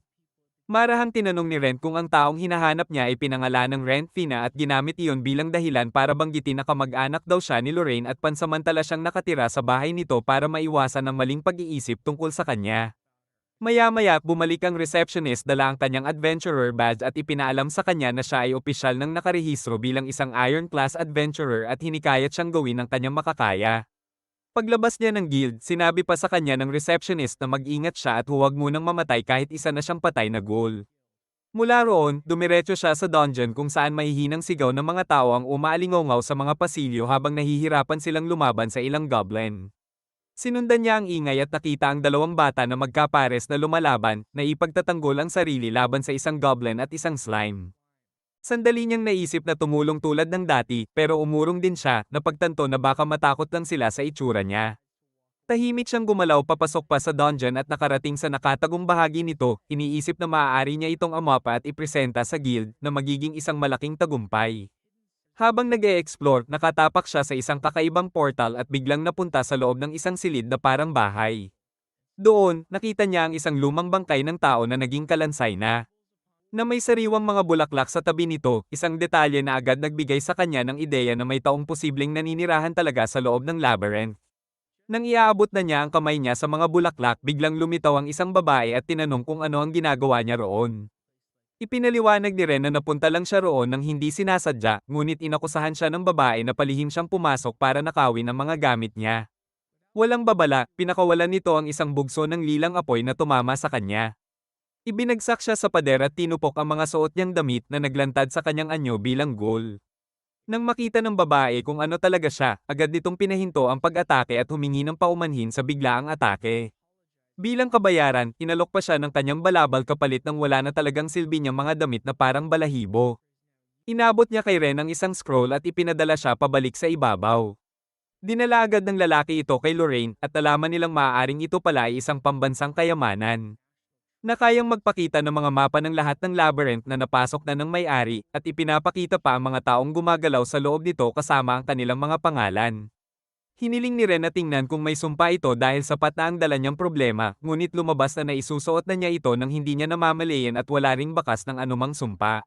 [SPEAKER 1] Marahang tinanong ni Rent kung ang taong hinahanap niya ay pinangalan ng Rent Fina at ginamit iyon bilang dahilan para banggitin na kamag-anak daw siya ni Lorraine at pansamantala siyang nakatira sa bahay nito para maiwasan ang maling pag-iisip tungkol sa kanya. Maya-maya, bumalik ang receptionist dala ang kanyang adventurer badge at ipinaalam sa kanya na siya ay opisyal ng nakarehistro bilang isang Iron Class adventurer at hinikayat siyang gawin ang kanyang makakaya. Paglabas niya ng guild, sinabi pa sa kanya ng receptionist na mag-ingat siya at huwag munang mamatay kahit isa na siyang patay na ghoul. Mula roon, dumiretso siya sa dungeon kung saan mahihinang sigaw ng mga tao ang umaalingaw sa mga pasilyo habang nahihirapan silang lumaban sa ilang goblin. Sinundan niya ang ingay at nakita ang dalawang bata na magkapares na lumalaban, na ipagtatanggol ang sarili laban sa isang goblin at isang slime. Sandali niyang naisip na tumulong tulad ng dati, pero umurong din siya, napagtanto na baka matakot lang sila sa itsura niya. Tahimik siyang gumalaw papasok pa sa dungeon at nakarating sa nakatagong bahagi nito, iniisip na maaari niya itong amapa at ipresenta sa guild na magiging isang malaking tagumpay. Habang nag-e-explore, nakatapak siya sa isang kakaibang portal at biglang napunta sa loob ng isang silid na parang bahay. Doon, nakita niya ang isang lumang bangkay ng tao na naging kalansay na may sariwang mga bulaklak sa tabi nito, isang detalye na agad nagbigay sa kanya ng ideya na may taong posibleng naninirahan talaga sa loob ng labyrinth. Nang iaabot na niya ang kamay niya sa mga bulaklak, biglang lumitaw ang isang babae at tinanong kung ano ang ginagawa niya roon. Ipinaliwanag ni Ren na napunta lang siya roon nang hindi sinasadya, ngunit inakusahan siya ng babae na palihim siyang pumasok para nakawin ang mga gamit niya. Walang babala, pinakawalan nito ang isang bugso ng lilang apoy na tumama sa kanya. Ibinagsak siya sa pader at tinupok ang mga suot niyang damit na naglantad sa kanyang anyo bilang goal. Nang makita ng babae kung ano talaga siya, agad nitong pinahinto ang pag-atake at humingi ng paumanhin sa biglaang atake. Bilang kabayaran, inalok pa siya ng kanyang balabal kapalit ng wala na talagang silbi niyang mga damit na parang balahibo. Inabot niya kay Ren ang isang scroll at ipinadala siya pabalik sa ibabaw. Dinala agad ng lalaki ito kay Lorraine at nalaman nilang maaaring ito pala ay isang pambansang kayamanan na kayang magpakita ng mga mapa ng lahat ng labyrinth na napasok na ng may-ari at ipinapakita pa ang mga taong gumagalaw sa loob nito kasama ang kanilang mga pangalan. Hiniling ni Ren na tingnan kung may sumpa ito dahil sapat na ang dala niyang problema, ngunit lumabas na naisusuot na niya ito nang hindi niya namamalayan at wala ring bakas ng anumang sumpa.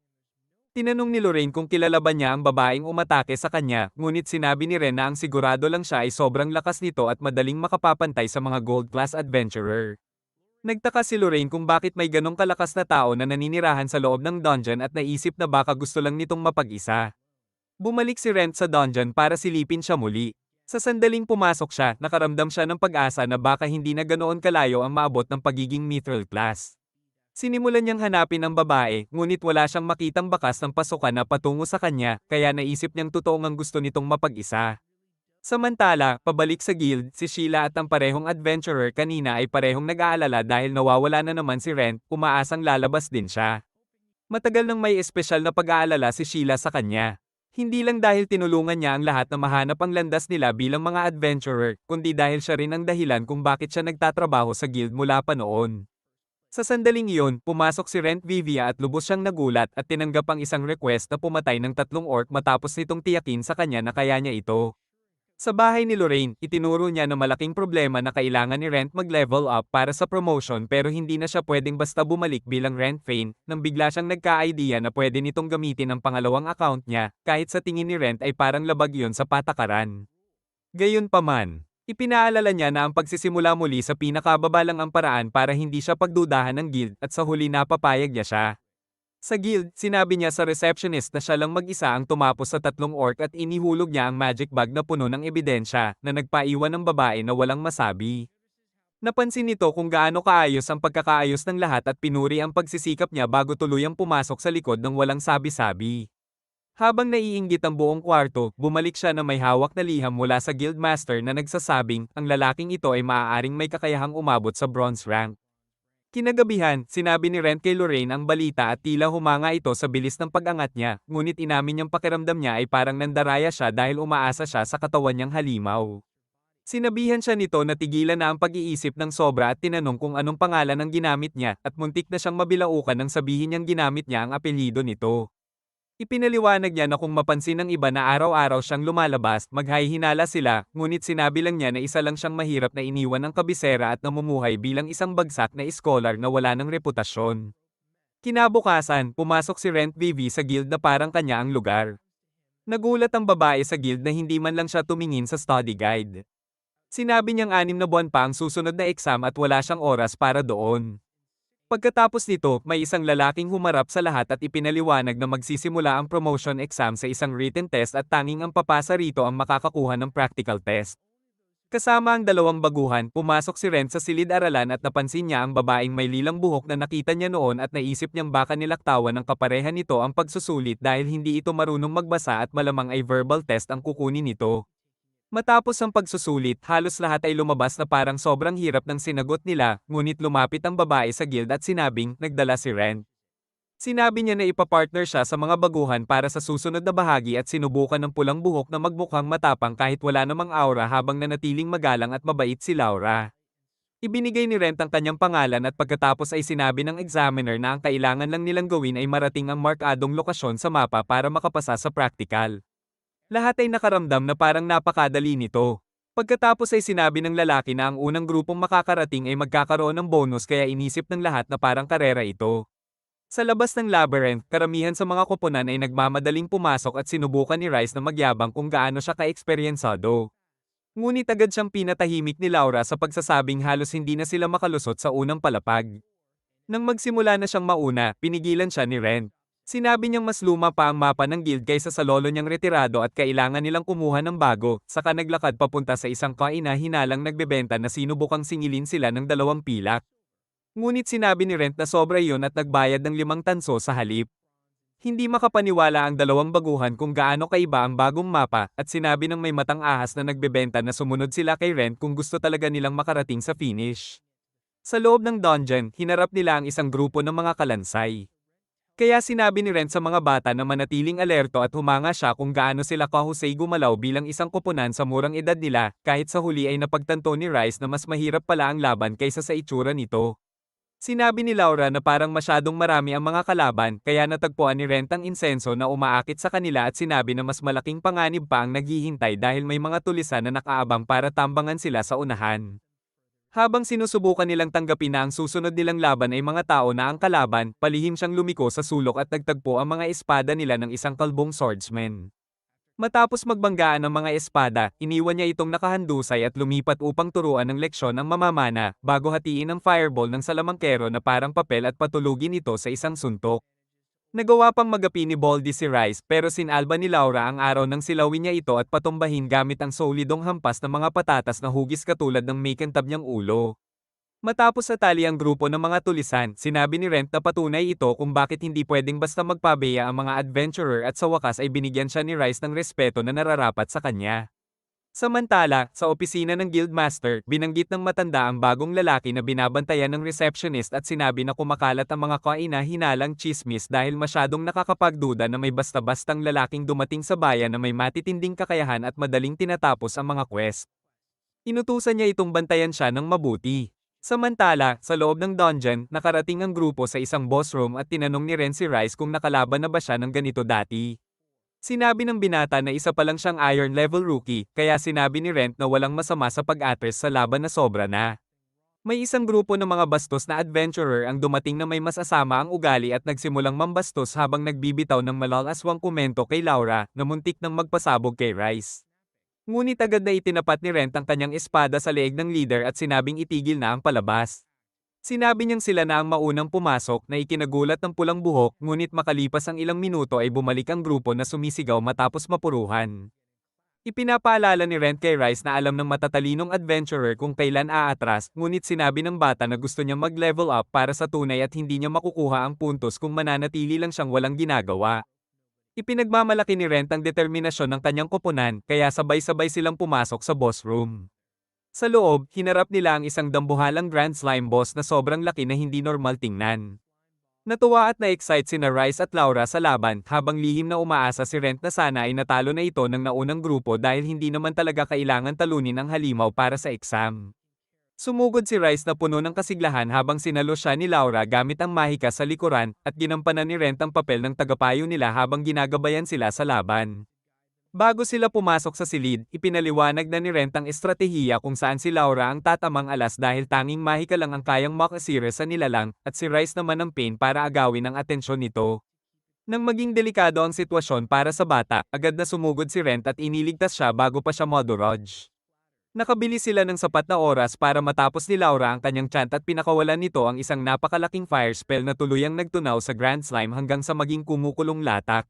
[SPEAKER 1] Tinanong ni Lorraine kung kilala ba niya ang babaeng umatake sa kanya, ngunit sinabi ni Ren na ang sigurado lang siya ay sobrang lakas nito at madaling makapapantay sa mga gold-class adventurer. Nagtaka si Lorraine kung bakit may ganong kalakas na tao na naninirahan sa loob ng dungeon at naisip na baka gusto lang nitong mapag-isa. Bumalik si Ren sa dungeon para silipin siya muli. Sa sandaling pumasok siya, nakaramdam siya ng pag-asa na baka hindi na ganoon kalayo ang maabot ng pagiging mithril class. Sinimulan niyang hanapin ang babae, ngunit wala siyang makitang bakas ng pasukan na patungo sa kanya, kaya naisip niyang totoong ang gusto nitong mapag-isa. Samantala, pabalik sa guild, si Sheila at ang parehong adventurer kanina ay parehong nag-aalala dahil nawawala na naman si Ren, umaasang lalabas din siya. Matagal nang may espesyal na pag-aalala si Sheila sa kanya. Hindi lang dahil tinulungan niya ang lahat na mahanap ang landas nila bilang mga adventurer, kundi dahil siya rin ang dahilan kung bakit siya nagtatrabaho sa guild mula pa noon. Sa sandaling iyon, pumasok si Rent Vivia at lubos siyang nagulat at tinanggap ang isang request na pumatay ng 3 orc matapos nitong tiyakin sa kanya na kaya niya ito. Sa bahay ni Lorraine, itinuro niya na malaking problema na kailangan ni Rent mag-level up para sa promotion pero hindi na siya pwedeng basta bumalik bilang Rent Fane, nang bigla siyang nagka-idea na pwede nitong gamitin ang pangalawang account niya, kahit sa tingin ni Rent ay parang labag yon sa patakaran. Gayunpaman, ipinaalala niya na ang pagsisimula muli sa pinakababa lang ang paraan para hindi siya pagdudahan ng guild at sa huli napapayag niya siya. Sa guild, sinabi niya sa receptionist na siya lang mag-isa ang tumapos sa 3 orc at inihulog niya ang magic bag na puno ng ebidensya na nagpaiwan ng babae na walang masabi. Napansin nito kung gaano kaayos ang pagkakaayos ng lahat at pinuri ang pagsisikap niya bago tuluyang pumasok sa likod ng walang sabi-sabi. Habang naiinggit ang buong kwarto, bumalik siya na may hawak na liham mula sa guildmaster na nagsasabing ang lalaking ito ay maaaring may kakayahang umabot sa bronze rank. Kinagabihan, sinabi ni Rent kay Lorraine ang balita at tila humanga ito sa bilis ng pag-angat niya, ngunit inamin niyang pakiramdam niya ay parang nandaraya siya dahil umaasa siya sa katawan niyang halimaw. Sinabihan siya nito na tigilan na ang pag-iisip ng sobra at tinanong kung anong pangalan ang ginamit niya at muntik na siyang mabilaukan nang sabihin niyang ginamit niya ang apelyido nito. Ipinaliwanag niya na kung mapansin ng iba na araw-araw siyang lumalabas, maghahihinala sila, ngunit sinabi lang niya na isa lang siyang mahirap na iniwan ng kabisera at namumuhay bilang isang bagsak na scholar na wala ng reputasyon. Kinabukasan, pumasok si Rent Vivi sa guild na parang kanya ang lugar. Nagulat ang babae sa guild na hindi man lang siya tumingin sa study guide. Sinabi niyang 6 na buwan pa ang susunod na exam at wala siyang oras para doon. Pagkatapos nito, may isang lalaking humarap sa lahat at ipinaliwanag na magsisimula ang promotion exam sa isang written test at tanging ang papasa rito ang makakakuha ng practical test. Kasama ang 2 baguhan, pumasok si Ren sa silid-aralan at napansin niya ang babaeng may lilang buhok na nakita niya noon at naisip niyang baka nilaktawan ng kapareha nito ang pagsusulit dahil hindi ito marunong magbasa at malamang ay verbal test ang kukunin nito. Matapos ang pagsusulit, halos lahat ay lumabas na parang sobrang hirap ng sinagot nila, ngunit lumapit ang babae sa guild at sinabing, nagdala si Ren. Sinabi niya na ipapartner siya sa mga baguhan para sa susunod na bahagi at sinubukan ng pulang buhok na magmukhang matapang kahit wala namang aura habang nanatiling magalang at mabait si Laura. Ibinigay ni Ren ang kanyang pangalan at pagkatapos ay sinabi ng examiner na ang kailangan lang nilang gawin ay marating ang markadong lokasyon sa mapa para makapasa sa practical. Lahat ay nakaramdam na parang napakadali nito. Pagkatapos ay sinabi ng lalaki na ang unang grupong makakarating ay magkakaroon ng bonus kaya inisip ng lahat na parang karera ito. Sa labas ng labyrinth, karamihan sa mga koponan ay nagmamadaling pumasok at sinubukan ni Rice na magyabang kung gaano siya ka-eksperyensado. Ngunit agad siyang pinatahimik ni Laura sa pagsasabing halos hindi na sila makalusot sa unang palapag. Nang magsimula na siyang mauna, pinigilan siya ni Ren. Sinabi niyang mas luma pa ang mapa ng guild kaysa sa lolo niyang retirado at kailangan nilang kumuha ng bago, saka naglakad papunta sa isang kaina-hinalang nagbebenta na sinubukang singilin sila ng 2 pilak. Ngunit sinabi ni Rent na sobra iyon at nagbayad ng 5 tanso sa halip. Hindi makapaniwala ang dalawang baguhan kung gaano kaiba ang bagong mapa at sinabi ng may matang ahas na nagbebenta na sumunod sila kay Rent kung gusto talaga nilang makarating sa finish. Sa loob ng dungeon, hinarap nila ang isang grupo ng mga kalansay. Kaya sinabi ni Ren sa mga bata na manatiling alerto at humanga siya kung gaano sila kahusay gumalaw bilang isang koponan sa murang edad nila, kahit sa huli ay napagtanto ni Rice na mas mahirap pala ang laban kaysa sa itsura nito. Sinabi ni Laura na parang masyadong marami ang mga kalaban, kaya natagpuan ni Ren ang insenso na umaakit sa kanila at sinabi na mas malaking panganib pa ang naghihintay dahil may mga tulisan na nakaabang para tambangan sila sa unahan. Habang sinusubukan nilang tanggapin na ang susunod nilang laban ay mga tao na ang kalaban, palihim siyang lumiko sa sulok at nagtagpo ang mga espada nila ng isang kalbong swordsman. Matapos magbanggaan ng mga espada, iniwan niya itong nakahandusay at lumipat upang turuan ng leksyon ang mamamana, bago hatiin ang fireball ng salamangkero na parang papel at patulugin ito sa isang suntok. Nagawa pang magapi ni Baldy si Rice pero sinalba ni Laura ang araw nang silawin niya ito at patumbahin gamit ang solidong hampas ng mga patatas na hugis katulad ng may kantab niyang ulo. Matapos satali ang grupo ng mga tulisan, sinabi ni Rent na patunay ito kung bakit hindi pwedeng basta magpabeya ang mga adventurer at sa wakas ay binigyan siya ni Rice ng respeto na nararapat sa kanya. Samantala, sa opisina ng Guildmaster, binanggit ng matanda ang bagong lalaki na binabantayan ng receptionist at sinabi na kumakalat ang mga kaina-hinalang chismis dahil masyadong nakakapagduda na may basta-bastang lalaking dumating sa bayan na may matitinding kakayahan at madaling tinatapos ang mga quest. Inutusan niya itong bantayan siya ng mabuti. Samantala, sa loob ng dungeon, nakarating ang grupo sa isang boss room at tinanong ni Ren si Rice kung nakalaban na ba siya ng ganito dati. Sinabi ng binata na isa pa lang siyang iron level rookie, kaya sinabi ni Rent na walang masama sa pag-atres sa laban na sobra na. May isang grupo ng mga bastos na adventurer ang dumating na may masasama ang ugali at nagsimulang mambastos habang nagbibitaw ng malalaswang komento kay Laura na muntik nang magpasabog kay Rice. Ngunit agad na itinapat ni Rent ang kanyang espada sa leeg ng leader at sinabing itigil na ang palabas. Sinabi niyang sila na ang maunang pumasok na ikinagulat ng pulang buhok ngunit makalipas ang ilang minuto ay bumalik ang grupo na sumisigaw matapos mapuruhan. Ipinapaalala ni Rent kay Rice na alam ng matatalinong adventurer kung kailan aatras ngunit sinabi ng bata na gusto niyang mag-level up para sa tunay at hindi niya makukuha ang puntos kung mananatili lang siyang walang ginagawa. Ipinagmamalaki ni Rent ang determinasyon ng kanyang koponan, kaya sabay-sabay silang pumasok sa boss room. Sa loob, hinarap nila ang isang dambuhalang Grand Slime boss na sobrang laki na hindi normal tingnan. Natuwa at na-excite sina Rice at Laura sa laban, habang lihim na umaasa si Rent na sana ay natalo na ito ng naunang grupo dahil hindi naman talaga kailangan talunin ang halimaw para sa exam. Sumugod si Rice na puno ng kasiglahan habang sinalo siya ni Laura gamit ang mahika sa likuran, at ginampanan ni Rent ang papel ng tagapayo nila habang ginagabayan sila sa laban. Bago sila pumasok sa silid, ipinaliwanag na ni Rent ang estratehiya kung saan si Laura ang tatamang alas dahil tanging mahika lang ang kayang makasira sa nilalang, at si Rice naman ang pain para agawin ang atensyon nito. Nang maging delikado ang sitwasyon para sa bata, agad na sumugod si Rent at iniligtas siya bago pa siya madodge. Nakabili sila ng sapat na oras para matapos ni Laura ang kanyang chant at pinakawalan nito ang isang napakalaking fire spell na tuluyang nagtunaw sa Grand Slime hanggang sa maging kumukulong latak.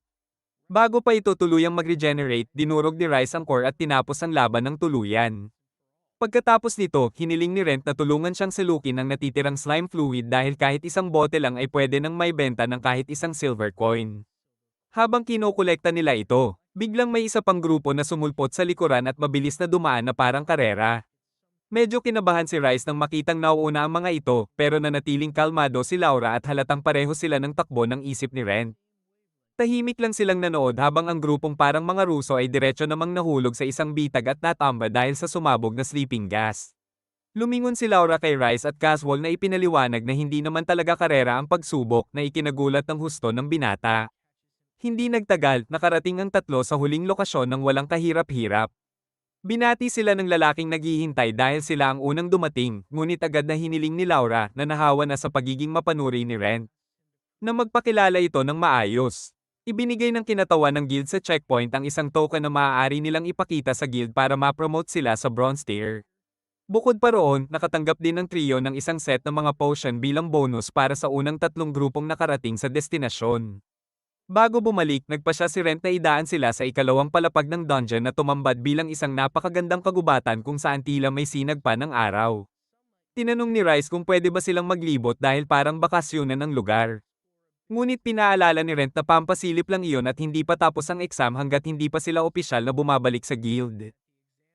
[SPEAKER 1] Bago pa ito tuluyang mag-regenerate, dinurog ni Rice ang core at tinapos ang laban ng tuluyan. Pagkatapos nito, hiniling ni Rent na tulungan siyang salukin ang natitirang slime fluid dahil kahit isang bote lang ay pwede nang maibenta ng kahit isang silver coin. Habang kinokolekta nila ito, biglang may isa pang grupo na sumulpot sa likuran at mabilis na dumaan na parang karera. Medyo kinabahan si Rice nang makitang nauuna ang mga ito, pero nanatiling kalmado si Laura at halatang pareho sila ng takbo ng isip ni Rent. Tahimik lang silang nanood habang ang grupong parang mga Ruso ay diretso namang nahulog sa isang bitag at natamba dahil sa sumabog na sleeping gas. Lumingon si Laura kay Rice at casual na ipinaliwanag na hindi naman talaga karera ang pagsubok na ikinagulat ng husto ng binata. Hindi nagtagal, nakarating ang tatlo sa huling lokasyon ng walang kahirap-hirap. Binati sila ng lalaking naghihintay dahil sila ang unang dumating, ngunit agad na hiniling ni Laura na nahawa na sa pagiging mapanuri ni Ren na magpakilala ito ng maayos. Ibinigay ng kinatawan ng guild sa checkpoint ang isang token na maaari nilang ipakita sa guild para ma-promote sila sa bronze tier. Bukod pa roon, nakatanggap din ng trio ng isang set ng mga potion bilang bonus para sa unang tatlong grupong nakarating sa destinasyon. Bago bumalik, nagpasya si Rent na idaan sila sa ikalawang palapag ng dungeon na tumambad bilang isang napakagandang kagubatan kung saan tila may sinag pa ng araw. Tinanong ni Rice kung pwede ba silang maglibot dahil parang bakasyonan ng lugar. Ngunit pinaalala ni Rent na pampasilip lang iyon at hindi pa tapos ang exam hanggat hindi pa sila opisyal na bumabalik sa guild.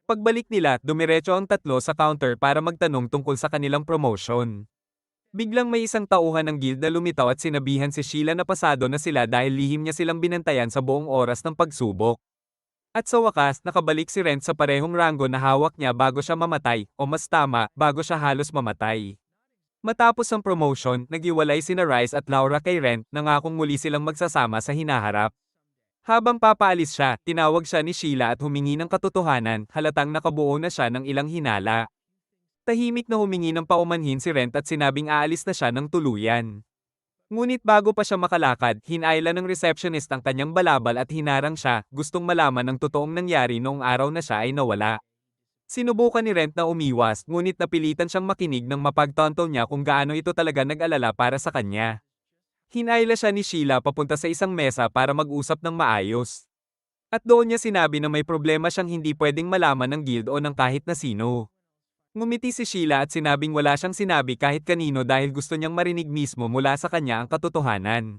[SPEAKER 1] Pagbalik nila, dumiretso ang tatlo sa counter para magtanong tungkol sa kanilang promotion. Biglang may isang tauhan ng guild na lumitaw at sinabihan si Sheila na pasado na sila dahil lihim niya silang binantayan sa buong oras ng pagsubok. At sa wakas, nakabalik si Rent sa parehong ranggo na hawak niya bago siya mamatay, o mas tama, bago siya halos mamatay. Matapos ang promotion, naghiwalay sina Rice at Laura kay Rent, nangakong muli silang magsasama sa hinaharap. Habang papaalis siya, tinawag siya ni Sheila at humingi ng katotohanan, halatang nakabuo na siya ng ilang hinala. Tahimik na humingi ng paumanhin si Rent at sinabing aalis na siya ng tuluyan. Ngunit bago pa siya makalakad, hinayla ng receptionist ang kanyang balabal at hinarang siya, gustong malaman ang totoong nangyari noong araw na siya ay nawala. Sinubukan ni Rent na umiwas, ngunit napilitan siyang makinig nang mapagtanto niya kung gaano ito talaga nag-alala para sa kanya. Hinayla siya ni Sheila papunta sa isang mesa para mag-usap ng maayos. At doon niya sinabi na may problema siyang hindi pwedeng malaman ng guild o ng kahit na sino. Ngumiti si Sheila at sinabing wala siyang sinabi kahit kanino dahil gusto niyang marinig mismo mula sa kanya ang katotohanan.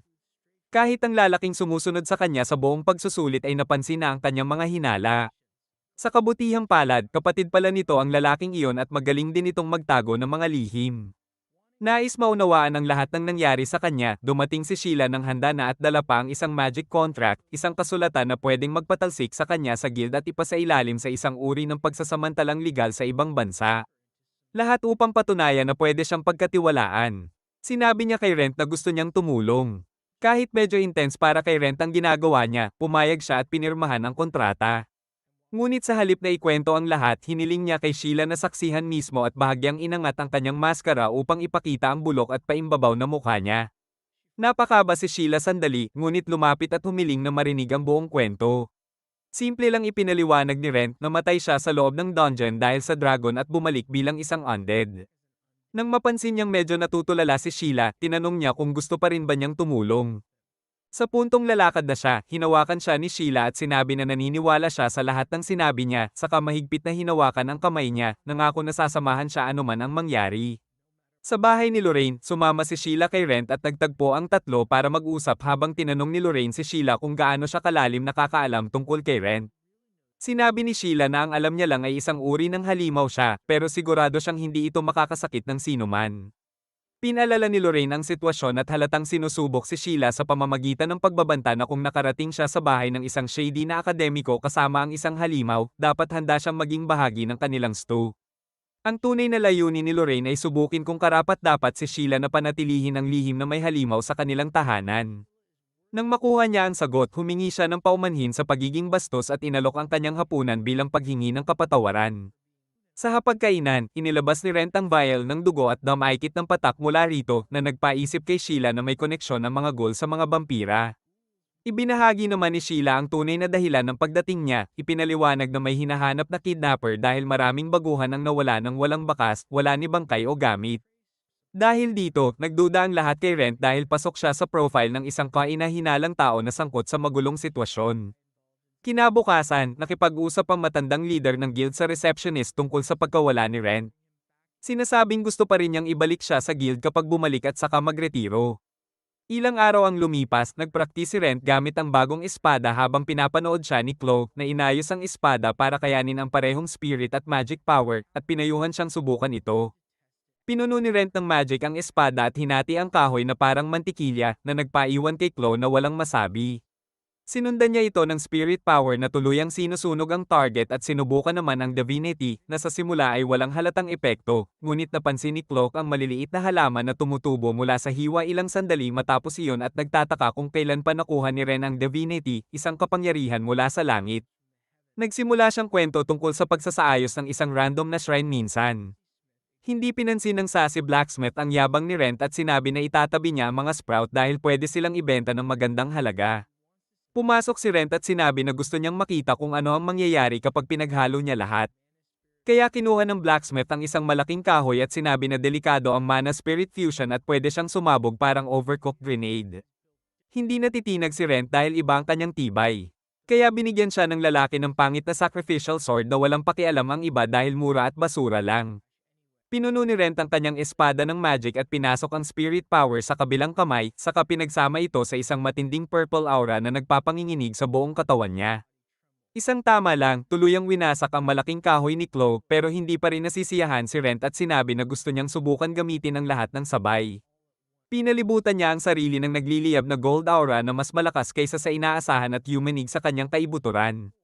[SPEAKER 1] Kahit ang lalaking sumusunod sa kanya sa buong pagsusulit ay napansin na ang kanyang mga hinala. Sa kabutihang palad, kapatid pala nito ang lalaking iyon at magaling din itong magtago ng mga lihim. Nais maunawaan ang lahat ng nangyari sa kanya, dumating si Sheila ng handa na at dala pa ang isang magic contract, isang kasulatan na pwedeng magpatalsik sa kanya sa guild at ipasailalim sa isang uri ng pagsasamantalang legal sa ibang bansa. Lahat upang patunayan na pwede siyang pagkatiwalaan. Sinabi niya kay Rent na gusto niyang tumulong. Kahit medyo intense para kay Rent ang ginagawa niya, pumayag siya at pinirmahan ang kontrata. Ngunit sa halip na ikwento ang lahat, hiniling niya kay Sheila na saksihan mismo at bahagyang inangat ang kanyang maskara upang ipakita ang bulok at paimbabaw na mukha niya. Napakaba si Sheila sandali, ngunit lumapit at humiling na marinig ang buong kwento. Simple lang ipinaliwanag ni Rent na matay siya sa loob ng dungeon dahil sa dragon at bumalik bilang isang undead. Nang mapansin niyang medyo natutulala si Sheila, tinanong niya kung gusto pa rin ba niyang tumulong. Sa puntong lalakad na siya, hinawakan siya ni Sheila at sinabi na naniniwala siya sa lahat ng sinabi niya, saka mahigpit na hinawakan ang kamay niya, nangako na sasamahan siya anuman ang mangyari. Sa bahay ni Lorraine, sumama si Sheila kay Rent at nagtagpo ang tatlo para mag-usap habang tinanong ni Lorraine si Sheila kung gaano siya kalalim nakakaalam tungkol kay Rent. Sinabi ni Sheila na ang alam niya lang ay isang uri ng halimaw siya, pero sigurado siyang hindi ito makakasakit ng sinuman. Pinalala ni Lorraine ang sitwasyon at halatang sinusubok si Sheila sa pamamagitan ng pagbabanta na kung nakarating siya sa bahay ng isang shady na akademiko kasama ang isang halimaw, dapat handa siyang maging bahagi ng kanilang stew. Ang tunay na layunin ni Lorraine ay subukin kung karapat-dapat si Sheila na panatilihin ang lihim na may halimaw sa kanilang tahanan. Nang makuha niya ang sagot, humingi siya ng paumanhin sa pagiging bastos at inalok ang kanyang hapunan bilang paghingi ng kapatawaran. Sa hapagkainan, inilabas ni Rent ang vial ng dugo at damaykit ng patak mula rito na nagpaisip kay Sheila na may koneksyon ang mga ghoul sa mga vampira. Ibinahagi naman ni Sheila ang tunay na dahilan ng pagdating niya, ipinaliwanag na may hinahanap na kidnapper dahil maraming baguhan ang nawala ng walang bakas, wala ni bangkay o gamit. Dahil dito, nagduda ang lahat kay Rent dahil pasok siya sa profile ng isang kainahinalang tao na sangkot sa magulong sitwasyon. Kinabukasan, nakipag-usap ang matandang leader ng guild sa receptionist tungkol sa pagkawala ni Rent. Sinasabing gusto pa rin niyang ibalik siya sa guild kapag bumalik at saka magretiro. Ilang araw ang lumipas, nagpraktis si Rent gamit ang bagong espada habang pinapanood siya ni Chloe na inayos ang espada para kayanin ang parehong spirit at magic power at pinayuhan siyang subukan ito. Pinuno ni Rent ng magic ang espada at hinati ang kahoy na parang mantikilya na nagpaiwan kay Chloe na walang masabi. Sinundan niya ito ng spirit power na tuluyang sinusunog ang target at sinubukan naman ang divinity na sa simula ay walang halatang epekto, ngunit napansin ni Cloak ang maliliit na halaman na tumutubo mula sa hiwa ilang sandali matapos iyon at nagtataka kung kailan pa nakuha ni Ren ang divinity, isang kapangyarihan mula sa langit. Nagsimula siyang kwento tungkol sa pagsasaayos ng isang random na shrine minsan. Hindi pinansin ng sassy blacksmith ang yabang ni Ren at sinabi na itatabi niya ang mga sprout dahil pwede silang ibenta ng magandang halaga. Pumasok si Rent at sinabi na gusto niyang makita kung ano ang mangyayari kapag pinaghalo niya lahat. Kaya kinuha ng blacksmith ang isang malaking kahoy at sinabi na delikado ang mana spirit fusion at pwede siyang sumabog parang overcooked grenade. Hindi natitinag si Rent dahil iba ang kanyang tibay. Kaya binigyan siya ng lalaki ng pangit na sacrificial sword na walang pakialam ang iba dahil mura at basura lang. Pinuno ni Rent ang kanyang espada ng magic at pinasok ang spirit power sa kabilang kamay, saka pinagsama ito sa isang matinding purple aura na nagpapanginginig sa buong katawan niya. Isang tama lang, tuluyang winasak ang malaking kahoy ni Chloe pero hindi pa rin nasisiyahan si Rent at sinabi na gusto niyang subukan gamitin ang lahat ng sabay. Pinalibutan niya ang sarili ng nagliliyab na gold aura na mas malakas kaysa sa inaasahan at yumanig sa kanyang kaibuturan.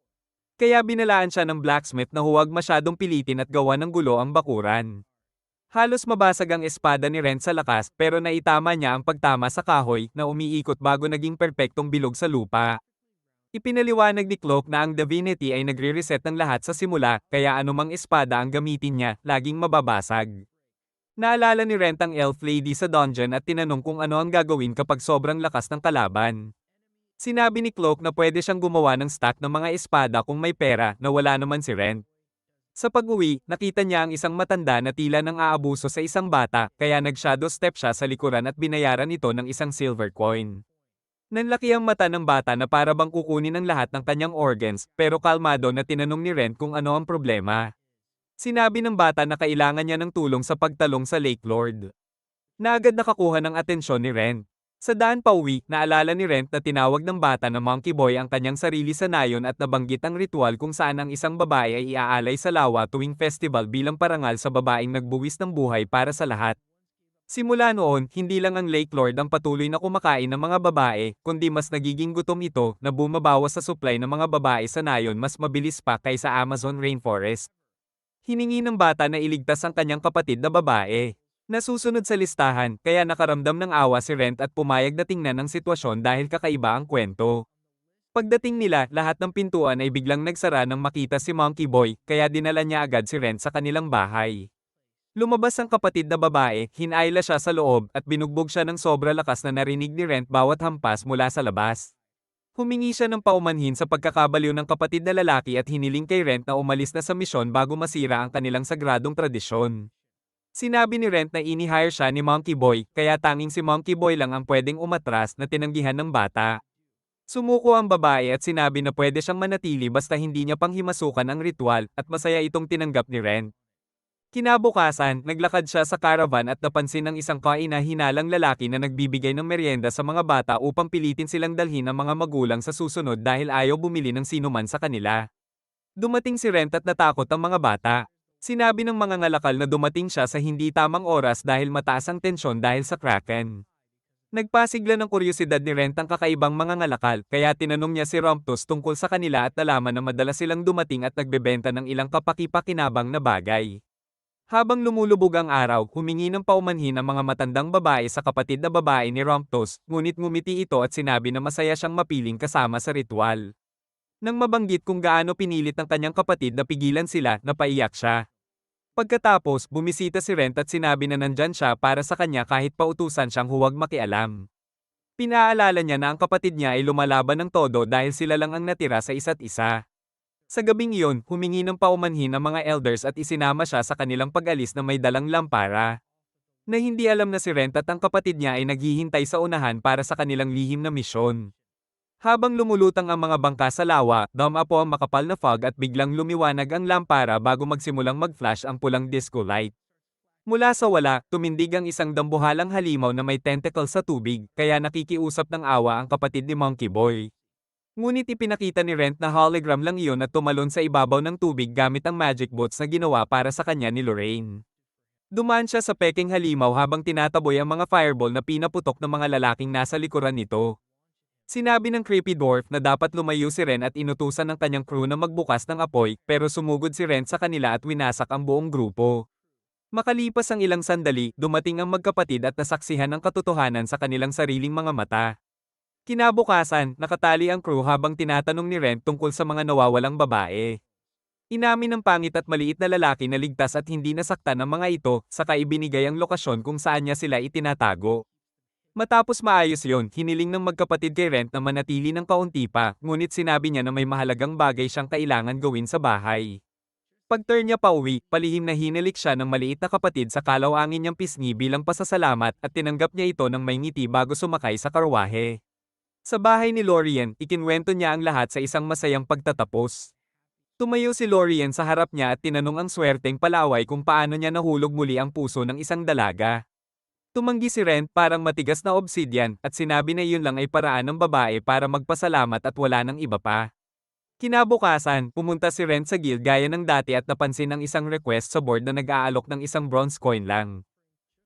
[SPEAKER 1] Kaya binalaan siya ng blacksmith na huwag masyadong pilitin at gawa ng gulo ang bakuran. Halos mabasag ang espada ni Ren sa lakas pero naitama niya ang pagtama sa kahoy na umiikot bago naging perpektong bilog sa lupa. Ipinaliwanag ni Cloak na ang divinity ay nagre-reset ng lahat sa simula kaya anumang espada ang gamitin niya, laging mababasag. Naalala ni Ren ang elf lady sa dungeon at tinanong kung ano ang gagawin kapag sobrang lakas ng kalaban. Sinabi ni Cloak na pwede siyang gumawa ng stack ng mga espada kung may pera na wala naman si Ren. Sa pag-uwi, nakita niya ang isang matanda na tila nang aabuso sa isang bata, kaya nag-shadow step siya sa likuran at binayaran ito ng isang silver coin. Nanlaki ang mata ng bata na para bang kukunin ang lahat ng kanyang organs, pero kalmado na tinanong ni Ren kung ano ang problema. Sinabi ng bata na kailangan niya ng tulong sa pagtalong sa Lake Lord. Na agad nakakuha ng atensyon ni Ren. Sa daan pauwi, naalala ni Rent na tinawag ng bata na Monkey Boy ang kanyang sarili sa nayon at nabanggit ang ritual kung saan ang isang babae ay iaalay sa lawa tuwing festival bilang parangal sa babaeng nagbuwis ng buhay para sa lahat. Simula noon, hindi lang ang Lake Lord ang patuloy na kumakain ng mga babae, kundi mas nagiging gutom ito na bumabawas sa supply ng mga babae sa nayon mas mabilis pa kaysa Amazon rainforest. Hiningi ng bata na iligtas ang kanyang kapatid na babae. Nasusunod sa listahan, kaya nakaramdam ng awa si Rent at pumayag na tingnan ang sitwasyon dahil kakaiba ang kwento. Pagdating nila, lahat ng pintuan ay biglang nagsara nang makita si Monkey Boy, kaya dinala niya agad si Rent sa kanilang bahay. Lumabas ang kapatid na babae, hinayla siya sa loob, at binugbog siya ng sobra lakas na narinig ni Rent bawat hampas mula sa labas. Humingi siya ng paumanhin sa pagkakabaliw ng kapatid na lalaki at hiniling kay Rent na umalis na sa misyon bago masira ang kanilang sagradong tradisyon. Sinabi ni Rent na ini-hire siya ni Monkey Boy, kaya tanging si Monkey Boy lang ang pwedeng umatras na tinanggihan ng bata. Sumuko ang babae at sinabi na pwede siyang manatili basta hindi niya panghimasukan ang ritual at masaya itong tinanggap ni Rent. Kinabukasan, naglakad siya sa caravan at napansin ng isang kaina-hinalang lalaki na nagbibigay ng merienda sa mga bata upang pilitin silang dalhin ang mga magulang sa susunod dahil ayaw bumili ng sinuman sa kanila. Dumating si Rent at natakot ang mga bata. Sinabi ng mga ngalakal na dumating siya sa hindi tamang oras dahil mataas ang tensyon dahil sa Kraken. Nagpasigla ng kuryosidad ni Rent ang kakaibang mga ngalakal, kaya tinanong niya si Romptos tungkol sa kanila at nalaman na madalas silang dumating at nagbebenta ng ilang kapaki-pakinabang na bagay. Habang lumulubog ang araw, humingi ng paumanhin ang mga matandang babae sa kapatid na babae ni Romptos, ngunit ngumiti ito at sinabi na masaya siyang mapiling kasama sa ritual. Nang mabanggit kung gaano pinilit ng kanyang kapatid na pigilan sila, napaiyak siya. Pagkatapos, bumisita si Rent at sinabi na nandyan siya para sa kanya kahit pautusan siyang huwag makialam. Pinaalala niya na ang kapatid niya ay lumalaban ng todo dahil sila lang ang natira sa isa't isa. Sa gabing iyon, humingi ng paumanhin ang mga elders at isinama siya sa kanilang pag-alis na may dalang lampara. Na hindi alam na si Rent at ang kapatid niya ay naghihintay sa unahan para sa kanilang lihim na misyon. Habang lumulutang ang mga bangka sa lawa, dumapo ang makapal na fog at biglang lumiwanag ang lampara bago magsimulang mag-flash ang pulang disco light. Mula sa wala, tumindig ang isang dambuhalang halimaw na may tentacle sa tubig, kaya nakikiusap ng awa ang kapatid ni Monkey Boy. Ngunit ipinakita ni Rent na hologram lang iyon at tumalon sa ibabaw ng tubig gamit ang magic boats na ginawa para sa kanya ni Lorraine. Dumaan siya sa peking halimaw habang tinataboy ang mga fireball na pinaputok ng mga lalaking nasa likuran nito. Sinabi ng creepy dwarf na dapat lumayo si Ren at inutusan ng kanyang crew na magbukas ng apoy, pero sumugod si Ren sa kanila at winasak ang buong grupo. Makalipas ang ilang sandali, dumating ang magkapatid at nasaksihan ang katotohanan sa kanilang sariling mga mata. Kinabukasan, nakatali ang crew habang tinatanong ni Ren tungkol sa mga nawawalang babae. Inamin ng pangit at maliit na lalaki na ligtas at hindi nasaktan ang mga ito, saka ibinigay ang lokasyon kung saan niya sila itinatago. Matapos maayos yon, hiniling ng magkapatid kay Rent na manatili ng kaunti pa, ngunit sinabi niya na may mahalagang bagay siyang kailangan gawin sa bahay. Pag-turn niya pauwi, palihim na hinilik siya ng maliit na kapatid sa kalawangin niyang pisngi bilang pasasalamat at tinanggap niya ito ng may ngiti bago sumakay sa karwahe. Sa bahay ni Lorien, ikinwento niya ang lahat sa isang masayang pagtatapos. Tumayo si Lorien sa harap niya at tinanong ang swerteng palaway kung paano niya nahulog muli ang puso ng isang dalaga. Tumanggi si Ren parang matigas na obsidian at sinabi na iyon lang ay paraan ng babae para magpasalamat at wala nang iba pa. Kinabukasan, pumunta si Ren sa guild gaya ng dati at napansin ang isang request sa board na nag-aalok ng isang bronze coin lang.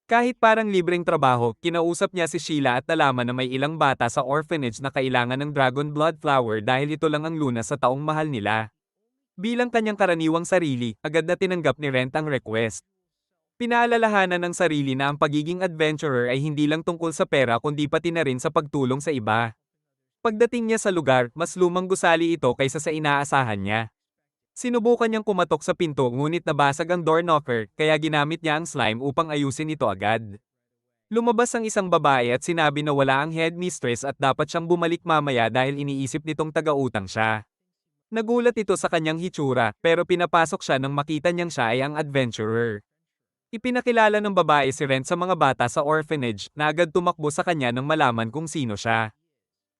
[SPEAKER 1] Kahit parang libreng trabaho, kinausap niya si Sheila at nalaman na may ilang bata sa orphanage na kailangan ng dragon blood flower dahil ito lang ang lunas sa taong mahal nila. Bilang kanyang karaniwang sarili, agad na tinanggap ni Ren ang request. Pinaalalahanan ng sarili na ang pagiging adventurer ay hindi lang tungkol sa pera kundi pati na rin sa pagtulong sa iba. Pagdating niya sa lugar, mas lumang gusali ito kaysa sa inaasahan niya. Sinubukan niyang kumatok sa pinto ngunit nabasag ang door knocker, kaya ginamit niya ang slime upang ayusin ito agad. Lumabas ang isang babae at sinabi na wala ang headmistress at dapat siyang bumalik mamaya dahil iniisip nitong taga-utang siya. Nagulat ito sa kanyang hitsura, pero pinapasok siya nang makita niyang siya ay ang adventurer. Ipinakilala ng babae si Ren sa mga bata sa orphanage na agad tumakbo sa kanya nang malaman kung sino siya.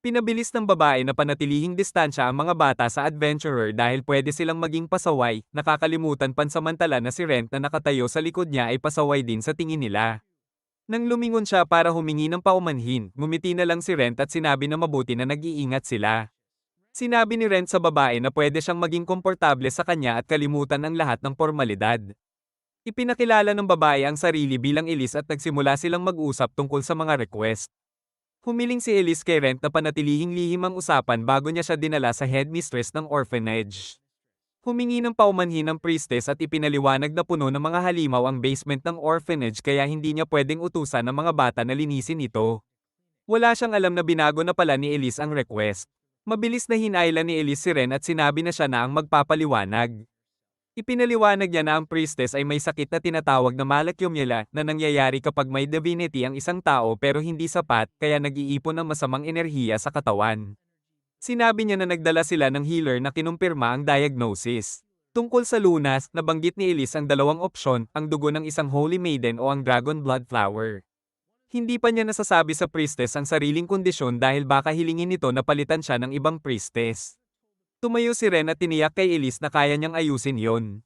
[SPEAKER 1] Pinabilis ng babae na panatilihing distansya ang mga bata sa adventurer dahil pwede silang maging pasaway, nakakalimutan pansamantala na si Ren na nakatayo sa likod niya ay pasaway din sa tingin nila. Nang lumingon siya para humingi ng paumanhin, ngumiti na lang si Ren at sinabi na mabuti na nag-iingat sila. Sinabi ni Ren sa babae na pwede siyang maging komportable sa kanya at kalimutan ang lahat ng formalidad. Ipinakilala ng babae ang sarili bilang Elise at nagsimula silang mag-usap tungkol sa mga request. Humiling si Elise kay Rent na panatilihing lihim ang usapan bago niya siya dinala sa headmistress ng orphanage. Humingi ng paumanhin ng priestess at ipinaliwanag na puno ng mga halimaw ang basement ng orphanage kaya hindi niya pwedeng utusan ng mga bata na linisin ito. Wala siyang alam na binago na pala ni Elise ang request. Mabilis na hinailan ni Elise si Ren at sinabi na siya na ang magpapaliwanag. Ipinaliwanag niya na ang priestess ay may sakit na tinatawag na malakyomyela na nangyayari kapag may divinity ang isang tao pero hindi sapat kaya nag-iipon ng masamang enerhiya sa katawan. Sinabi niya na nagdala sila ng healer na kinumpirma ang diagnosis. Tungkol sa lunas, nabanggit ni Elise ang dalawang opsyon, ang dugo ng isang holy maiden o ang dragon blood flower. Hindi pa niya nasasabi sa priestess ang sariling kondisyon dahil baka hilingin nito na palitan siya ng ibang priestess. Tumayo si Ren at tiniyak kay Elise na kaya niyang ayusin yon.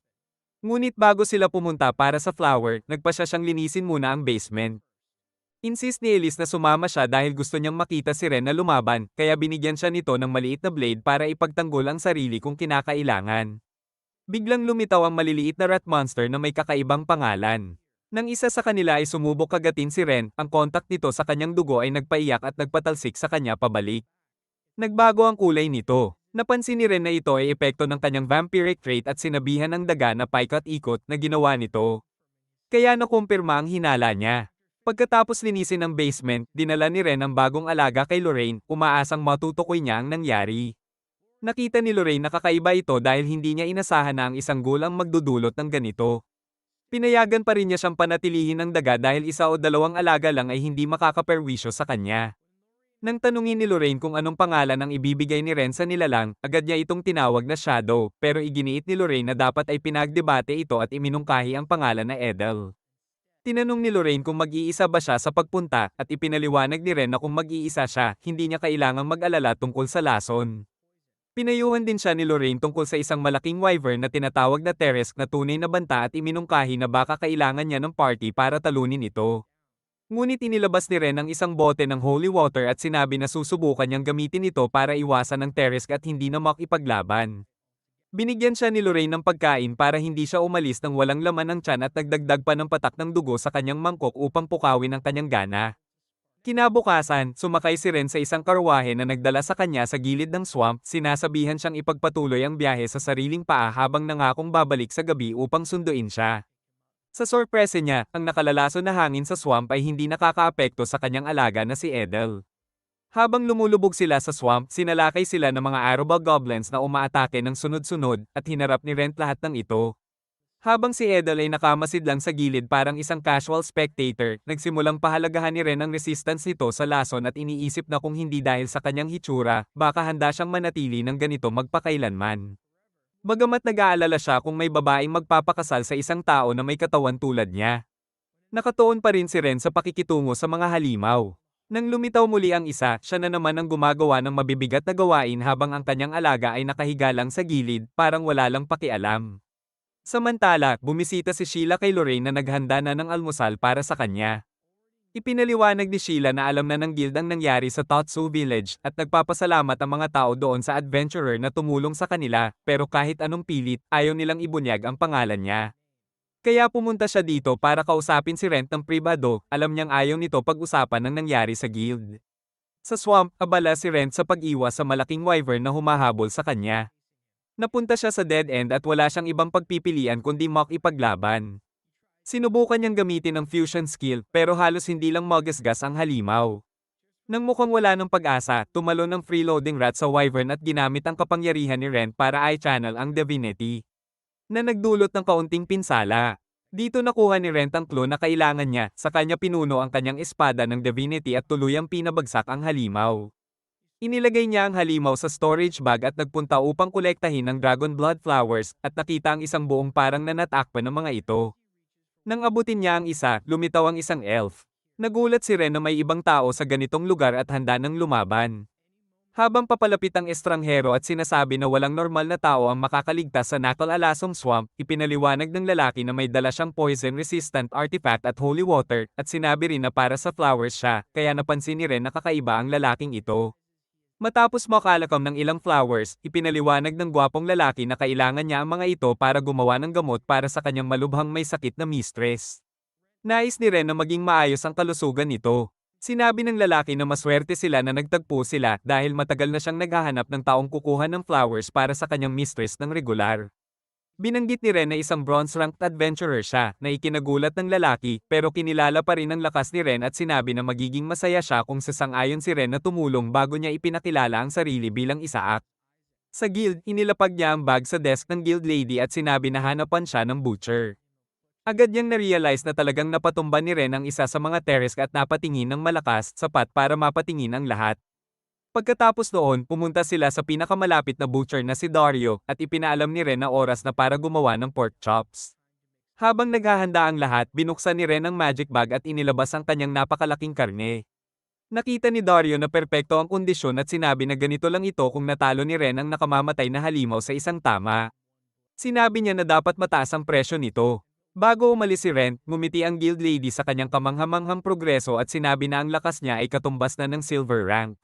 [SPEAKER 1] Ngunit bago sila pumunta para sa flower, nagpasya siyang linisin muna ang basement. Insist ni Elise na sumama siya dahil gusto niyang makita si Ren na lumaban, kaya binigyan siya nito ng maliit na blade para ipagtanggol ang sarili kung kinakailangan. Biglang lumitaw ang maliliit na rat monster na may kakaibang pangalan. Nang isa sa kanila ay sumubok kagatin si Ren, ang kontak nito sa kanyang dugo ay nagpaiyak at nagpatalsik sa kanya pabalik. Nagbago ang kulay nito. Napansin ni Ren na ito ay epekto ng kanyang vampiric trait at sinabihan ng daga na paikot-ikot na ginawa nito. Kaya nakumpirma ang hinala niya. Pagkatapos linisin ang basement, dinala ni Ren ang bagong alaga kay Lorraine, umaasang matutukoy niya ang nangyari. Nakita ni Lorraine na kakaiba ito dahil hindi niya inasahan na ang isang gulang magdudulot ng ganito. Pinayagan pa rin niya siyang panatilihin ng daga dahil isa o dalawang alaga lang ay hindi makakaperwisyo sa kanya. Nang tanungin ni Lorraine kung anong pangalan ang ibibigay ni Ren sa nilalang, agad niya itong tinawag na Shadow, pero iginiit ni Lorraine na dapat ay pinagdebate ito at iminungkahi ang pangalan na Edel. Tinanong ni Lorraine kung mag-iisa ba siya sa pagpunta, at ipinaliwanag ni Ren na kung mag-iisa siya, hindi niya kailangang mag-alala tungkol sa lason. Pinayuhan din siya ni Lorraine tungkol sa isang malaking wyvern na tinatawag na Teresk na tunay na banta at iminungkahi na baka kailangan niya ng party para talunin ito. Ngunit inilabas ni Ren ang isang bote ng holy water at sinabi na susubukan niyang gamitin ito para iwasan ng Teresk at hindi na makipaglaban. Binigyan siya ni Lorraine ng pagkain para hindi siya umalis nang walang laman ng tiyan at nagdagdag pa ng patak ng dugo sa kanyang mangkok upang pukawin ang kanyang gana. Kinabukasan, sumakay si Ren sa isang karwahe na nagdala sa kanya sa gilid ng swamp, sinasabihan siyang ipagpatuloy ang biyahe sa sariling paa habang nangakong babalik sa gabi upang sunduin siya. Sa sorpresa niya, ang nakalalaso na hangin sa swamp ay hindi nakakaapekto sa kanyang alaga na si Edel. Habang lumulubog sila sa swamp, sinalakay sila ng mga arrowbug goblins na umaatake ng sunod-sunod at hinarap ni Rent lahat ng ito. Habang si Edel ay nakamasid lang sa gilid parang isang casual spectator, nagsimulang pahalagahan ni Ren ang resistance nito sa lason at iniisip na kung hindi dahil sa kanyang hitsura, baka handa siyang manatili ng ganito magpakailanman. Bagamat nag-aalala siya kung may babaeng magpapakasal sa isang tao na may katawan tulad niya. Nakatuon pa rin si Ren sa pakikitungo sa mga halimaw. Nang lumitaw muli ang isa, siya na naman ang gumagawa ng mabibigat na gawain habang ang kanyang alaga ay nakahiga lang sa gilid, parang wala lang pakialam. Samantala, bumisita si Sheila kay Lorraine na naghanda na ng almusal para sa kanya. Ipinaliwanag ni Sheila na alam na ng guild ang nangyari sa Totsu Village at nagpapasalamat ang mga tao doon sa adventurer na tumulong sa kanila, pero kahit anong pilit, ayaw nilang ibunyag ang pangalan niya. Kaya pumunta siya dito para kausapin si Rent ng pribado, alam niyang ayaw nito pag-usapan ng nangyari sa guild. Sa swamp, abala si Rent sa pag-iwas sa malaking wyvern na humahabol sa kanya. Napunta siya sa dead end at wala siyang ibang pagpipilian kundi makipaglaban. Sinubukan niyang gamitin ang fusion skill pero halos hindi lang magasgas ang halimaw. Nang mukhang wala ng pag-asa, tumalon ng freeloading rat sa wyvern at ginamit ang kapangyarihan ni Rent para i-channel ang divinity na nagdulot ng kaunting pinsala. Dito nakuha ni Rent ang clue na kailangan niya, sa kanya pinuno ang kanyang espada ng divinity at tuluyang pinabagsak ang halimaw. Inilagay niya ang halimaw sa storage bag at nagpunta upang kolektahin ang dragon blood flowers at nakita ang isang buong parang nanatakpan ng mga ito. Nang abutin niya ang isa, lumitaw ang isang elf. Nagulat si Ren na may ibang tao sa ganitong lugar at handa ng lumaban. Habang papalapit ang estranghero at sinasabi na walang normal na tao ang makakaligtas sa Nakal-Alasong Swamp, ipinaliwanag ng lalaki na may dala siyang poison-resistant artifact at holy water, at sinabi rin na para sa flowers siya, kaya napansin ni Ren na kakaiba ang lalaking ito. Matapos makalakam ng ilang flowers, ipinaliwanag ng gwapong lalaki na kailangan niya ang mga ito para gumawa ng gamot para sa kanyang malubhang may sakit na mistress. Nais ni Ren na maging maayos ang kalusugan nito. Sinabi ng lalaki na maswerte sila na nagtagpo sila dahil matagal na siyang naghahanap ng taong kukuha ng flowers para sa kanyang mistress ng regular. Binanggit ni Ren na isang bronze-ranked adventurer siya na ikinagulat ng lalaki pero kinilala pa rin ang lakas ni Ren at sinabi na magiging masaya siya kung sasang-ayon si Ren na tumulong bago niya ipinakilala ang sarili bilang isaak. Sa guild, inilapag niya ang bag sa desk ng guild lady at sinabi na hanapan siya ng butcher. Agad niyang na-realize na talagang napatumba ni Ren ang isa sa mga terrace at napatingin ng malakas, sapat para mapatingin ang lahat. Pagkatapos noon, pumunta sila sa pinakamalapit na butcher na si Dario, at ipinaalam ni Ren na oras na para gumawa ng pork chops. Habang naghahanda ang lahat, binuksan ni Ren ang magic bag at inilabas ang kanyang napakalaking karne. Nakita ni Dario na perpekto ang kondisyon at sinabi na ganito lang ito kung natalo ni Ren ang nakamamatay na halimaw sa isang tama. Sinabi niya na dapat mataas ang presyo nito. Bago umalis si Ren, ngumiti ang guild lady sa kanyang kamanghamanghang progreso at sinabi na ang lakas niya ay katumbas na ng silver rank.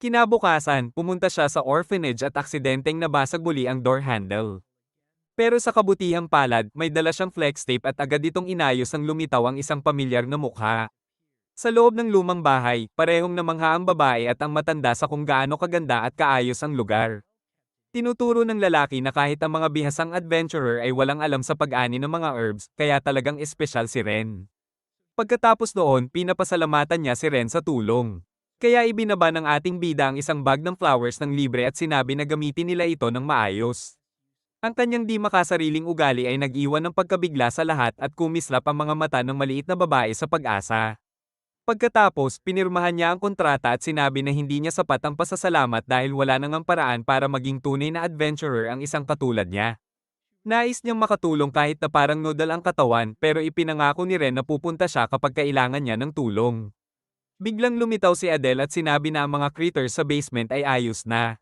[SPEAKER 1] Kinabukasan, pumunta siya sa orphanage at aksidenteng nabasag muli ang door handle. Pero sa kabutihang palad, may dala siyang flex tape at agad itong inayos ang lumitaw ang isang pamilyar na mukha. Sa loob ng lumang bahay, parehong namangha ang babae at ang matanda sa kung gaano kaganda at kaayos ang lugar. Tinuturo ng lalaki na kahit ang mga bihasang adventurer ay walang alam sa pag-ani ng mga herbs, kaya talagang espesyal si Ren. Pagkatapos noon, pinapasalamatan niya si Ren sa tulong. Kaya ibinaba ng ating bida ang isang bag ng flowers ng libre at sinabi na gamitin nila ito ng maayos. Ang kanyang di makasariling ugali ay nag-iwan ng pagkabigla sa lahat at kumislap ang mga mata ng maliit na babae sa pag-asa. Pagkatapos, pinirmahan niya ang kontrata at sinabi na hindi niya sapat ang pasasalamat dahil wala nang ang paraan para maging tunay na adventurer ang isang katulad niya. Nais niyang makatulong kahit na parang noodle ang katawan pero ipinangako ni Ren na pupunta siya kapag kailangan niya ng tulong. Biglang lumitaw si Adele at sinabi na ang mga critters sa basement ay ayos na.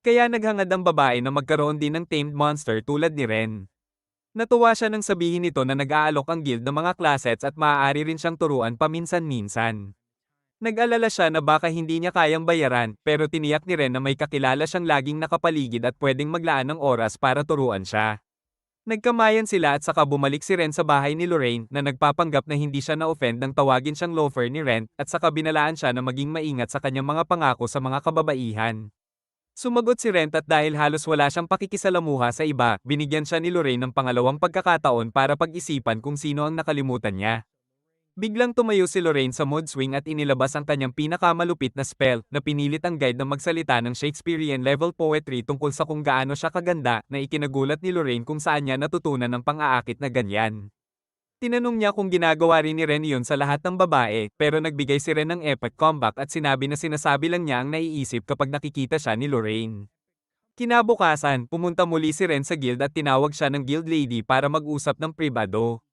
[SPEAKER 1] Kaya naghangad ang babae na magkaroon din ng tamed monster tulad ni Ren. Natuwa siya nang sabihin nito na nag-aalok ang guild ng mga classes at maaari rin siyang turuan paminsan-minsan. Nag-alala siya na baka hindi niya kayang bayaran, pero tiniyak ni Ren na may kakilala siyang laging nakapaligid at pwedeng maglaan ng oras para turuan siya. Nagkamayan sila at saka bumalik si Ren sa bahay ni Lorraine na nagpapanggap na hindi siya na-offend nang tawagin siyang loafer ni Ren at saka binalaan siya na maging maingat sa kanyang mga pangako sa mga kababaihan. Sumagot si Ren at dahil halos wala siyang pakikisalamuha sa iba, binigyan siya ni Lorraine ng pangalawang pagkakataon para pag-isipan kung sino ang nakalimutan niya. Biglang tumayo si Lorraine sa mood swing at inilabas ang kanyang pinakamalupit na spell na pinilit ang guide na magsalita ng Shakespearean level poetry tungkol sa kung gaano siya kaganda na ikinagulat ni Lorraine kung saan niya natutunan ng pang-aakit na ganyan. Tinanong niya kung ginagawa rin ni Ren iyon sa lahat ng babae pero nagbigay si Ren ng epic comeback at sinabi na sinasabi lang niya ang naiisip kapag nakikita siya ni Lorraine. Kinabukasan, pumunta muli si Ren sa guild at tinawag siya ng guild lady para mag-usap ng pribado.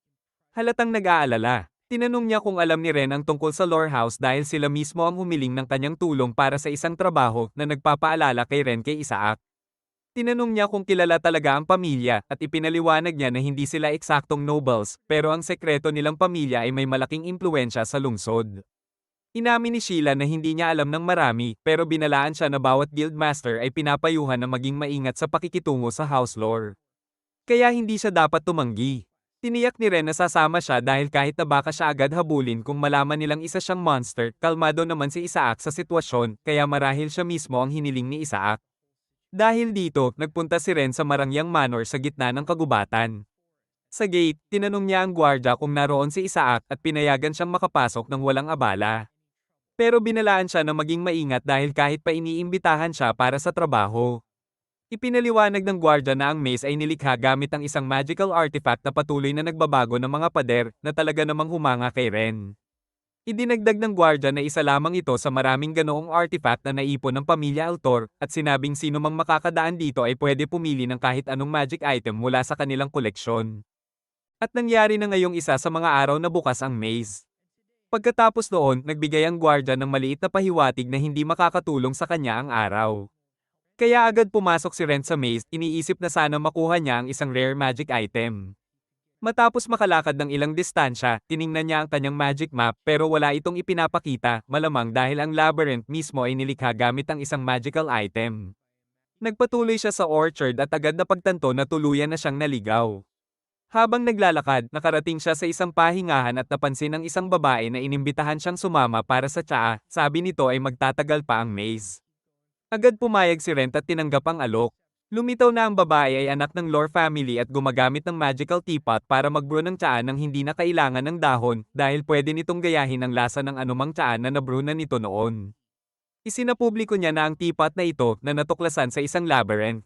[SPEAKER 1] Halatang nag-aalala. Tinanong niya kung alam ni Ren ang tungkol sa lore house dahil sila mismo ang humiling ng kanyang tulong para sa isang trabaho na nagpapaalala kay Ren kay Isaac. Tinanong niya kung kilala talaga ang pamilya at ipinaliwanag niya na hindi sila eksaktong nobles pero ang sekreto nilang pamilya ay may malaking impluensya sa lungsod. Inamin ni Sheila na hindi niya alam ng marami pero binalaan siya na bawat guildmaster ay pinapayuhan na maging maingat sa pakikitungo sa house lore. Kaya hindi siya dapat tumanggi. Tiniyak ni Ren na sasama siya dahil kahit na baka siya agad habulin kung malaman nilang isa siyang monster, kalmado naman si Isaac sa sitwasyon, kaya marahil siya mismo ang hiniling ni Isaac. Dahil dito, nagpunta si Ren sa Marangyang Manor sa gitna ng kagubatan. Sa gate, tinanong niya ang gwardya kung naroon si Isaac at pinayagan siyang makapasok ng walang abala. Pero binalaan siya na maging maingat dahil kahit pa iniimbitahan siya para sa trabaho. Ipinaliwanag ng gwardya na ang maze ay nilikha gamit ang isang magical artifact na patuloy na nagbabago ng mga pader na talaga namang humanga kay Ren. Idinagdag ng gwardya na isa lamang ito sa maraming ganoong artifact na naipon ng pamilya Altor at sinabing sino mang makakadaan dito ay pwede pumili ng kahit anong magic item mula sa kanilang koleksyon. At nangyari na ngayong isa sa mga araw na bukas ang maze. Pagkatapos noon, nagbigay ang gwardya ng maliit na pahiwatig na hindi makakatulong sa kanya ang araw. Kaya agad pumasok si Ren sa maze, iniisip na sana makuha niya ang isang rare magic item. Matapos makalakad ng ilang distansya, tiningnan niya ang kanyang magic map pero wala itong ipinapakita, malamang dahil ang labyrinth mismo ay nilikha gamit ang isang magical item. Nagpatuloy siya sa orchard at agad na pagtanto na tuluyan na siyang naligaw. Habang naglalakad, nakarating siya sa isang pahingahan at napansin ng isang babae na inimbitahan siyang sumama para sa tsaa, sabi nito ay magtatagal pa ang maze. Agad pumayag si Ren at tinanggap ang alok. Lumitaw na ang babae ay anak ng Lore family at gumagamit ng magical teapot para mag-brew ng tsaa nang hindi na kailangan ng dahon dahil pwede nitong gayahin ang lasa ng anumang tsaa na nabrew na nito noon. Isinapubliko niya na ang teapot na ito na natuklasan sa isang labyrinth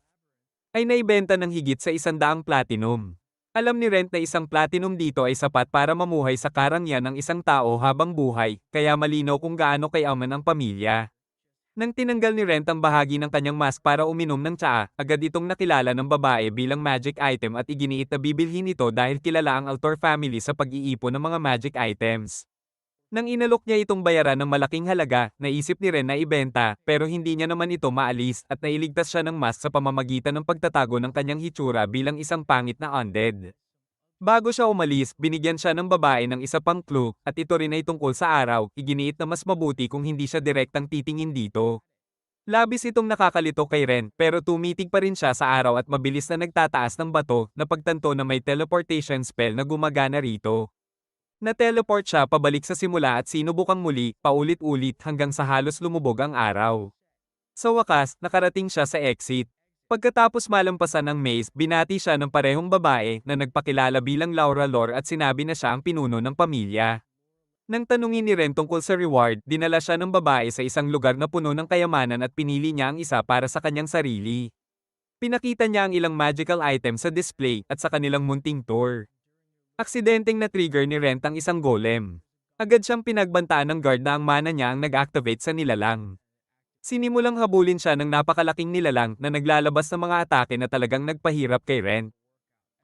[SPEAKER 1] ay naibenta ng higit sa 100 platinum. Alam ni Ren na isang platinum dito ay sapat para mamuhay sa karangyan ng isang tao habang buhay, kaya malinaw kung gaano kayaman ang pamilya. Nang tinanggal ni Ren ang bahagi ng kanyang mask para uminom ng tsaa, agad itong nakilala ng babae bilang magic item at iginiit na bibilhin ito dahil kilala ang Altor family sa pag-iipon ng mga magic items. Nang inalok niya itong bayaran ng malaking halaga, naisip ni Ren na ibenta, pero hindi niya naman ito maalis at nailigtas siya ng mask sa pamamagitan ng pagtatago ng kanyang hitsura bilang isang pangit na undead. Bago siya umalis, binigyan siya ng babae ng isa pang clue, at ito rin ay tungkol sa araw, iginiit na mas mabuti kung hindi siya direktang titingin dito. Labis itong nakakalito kay Ren, pero tumitig pa rin siya sa araw at mabilis na nagtataas ng bato, na pagtanto na may teleportation spell na gumagana rito. Na-teleport siya pabalik sa simula at sinubukang muli, paulit-ulit hanggang sa halos lumubog ang araw. Sa wakas, nakarating siya sa exit. Pagkatapos malampasan ng maze, binati siya ng parehong babae na nagpakilala bilang Laura Lore at sinabi na siya ang pinuno ng pamilya. Nang tanungin ni Ren tungkol sa reward, dinala siya ng babae sa isang lugar na puno ng kayamanan at pinili niya ang isa para sa kanyang sarili. Pinakita niya ang ilang magical items sa display at sa kanilang munting tour. Aksidenteng na-trigger ni Ren ang isang golem. Agad siyang pinagbantaan ng guard na ang mana niya ang nag-activate sa nilalang. Sinimulang habulin siya ng napakalaking nilalang na naglalabas ng mga atake na talagang nagpahirap kay Ren.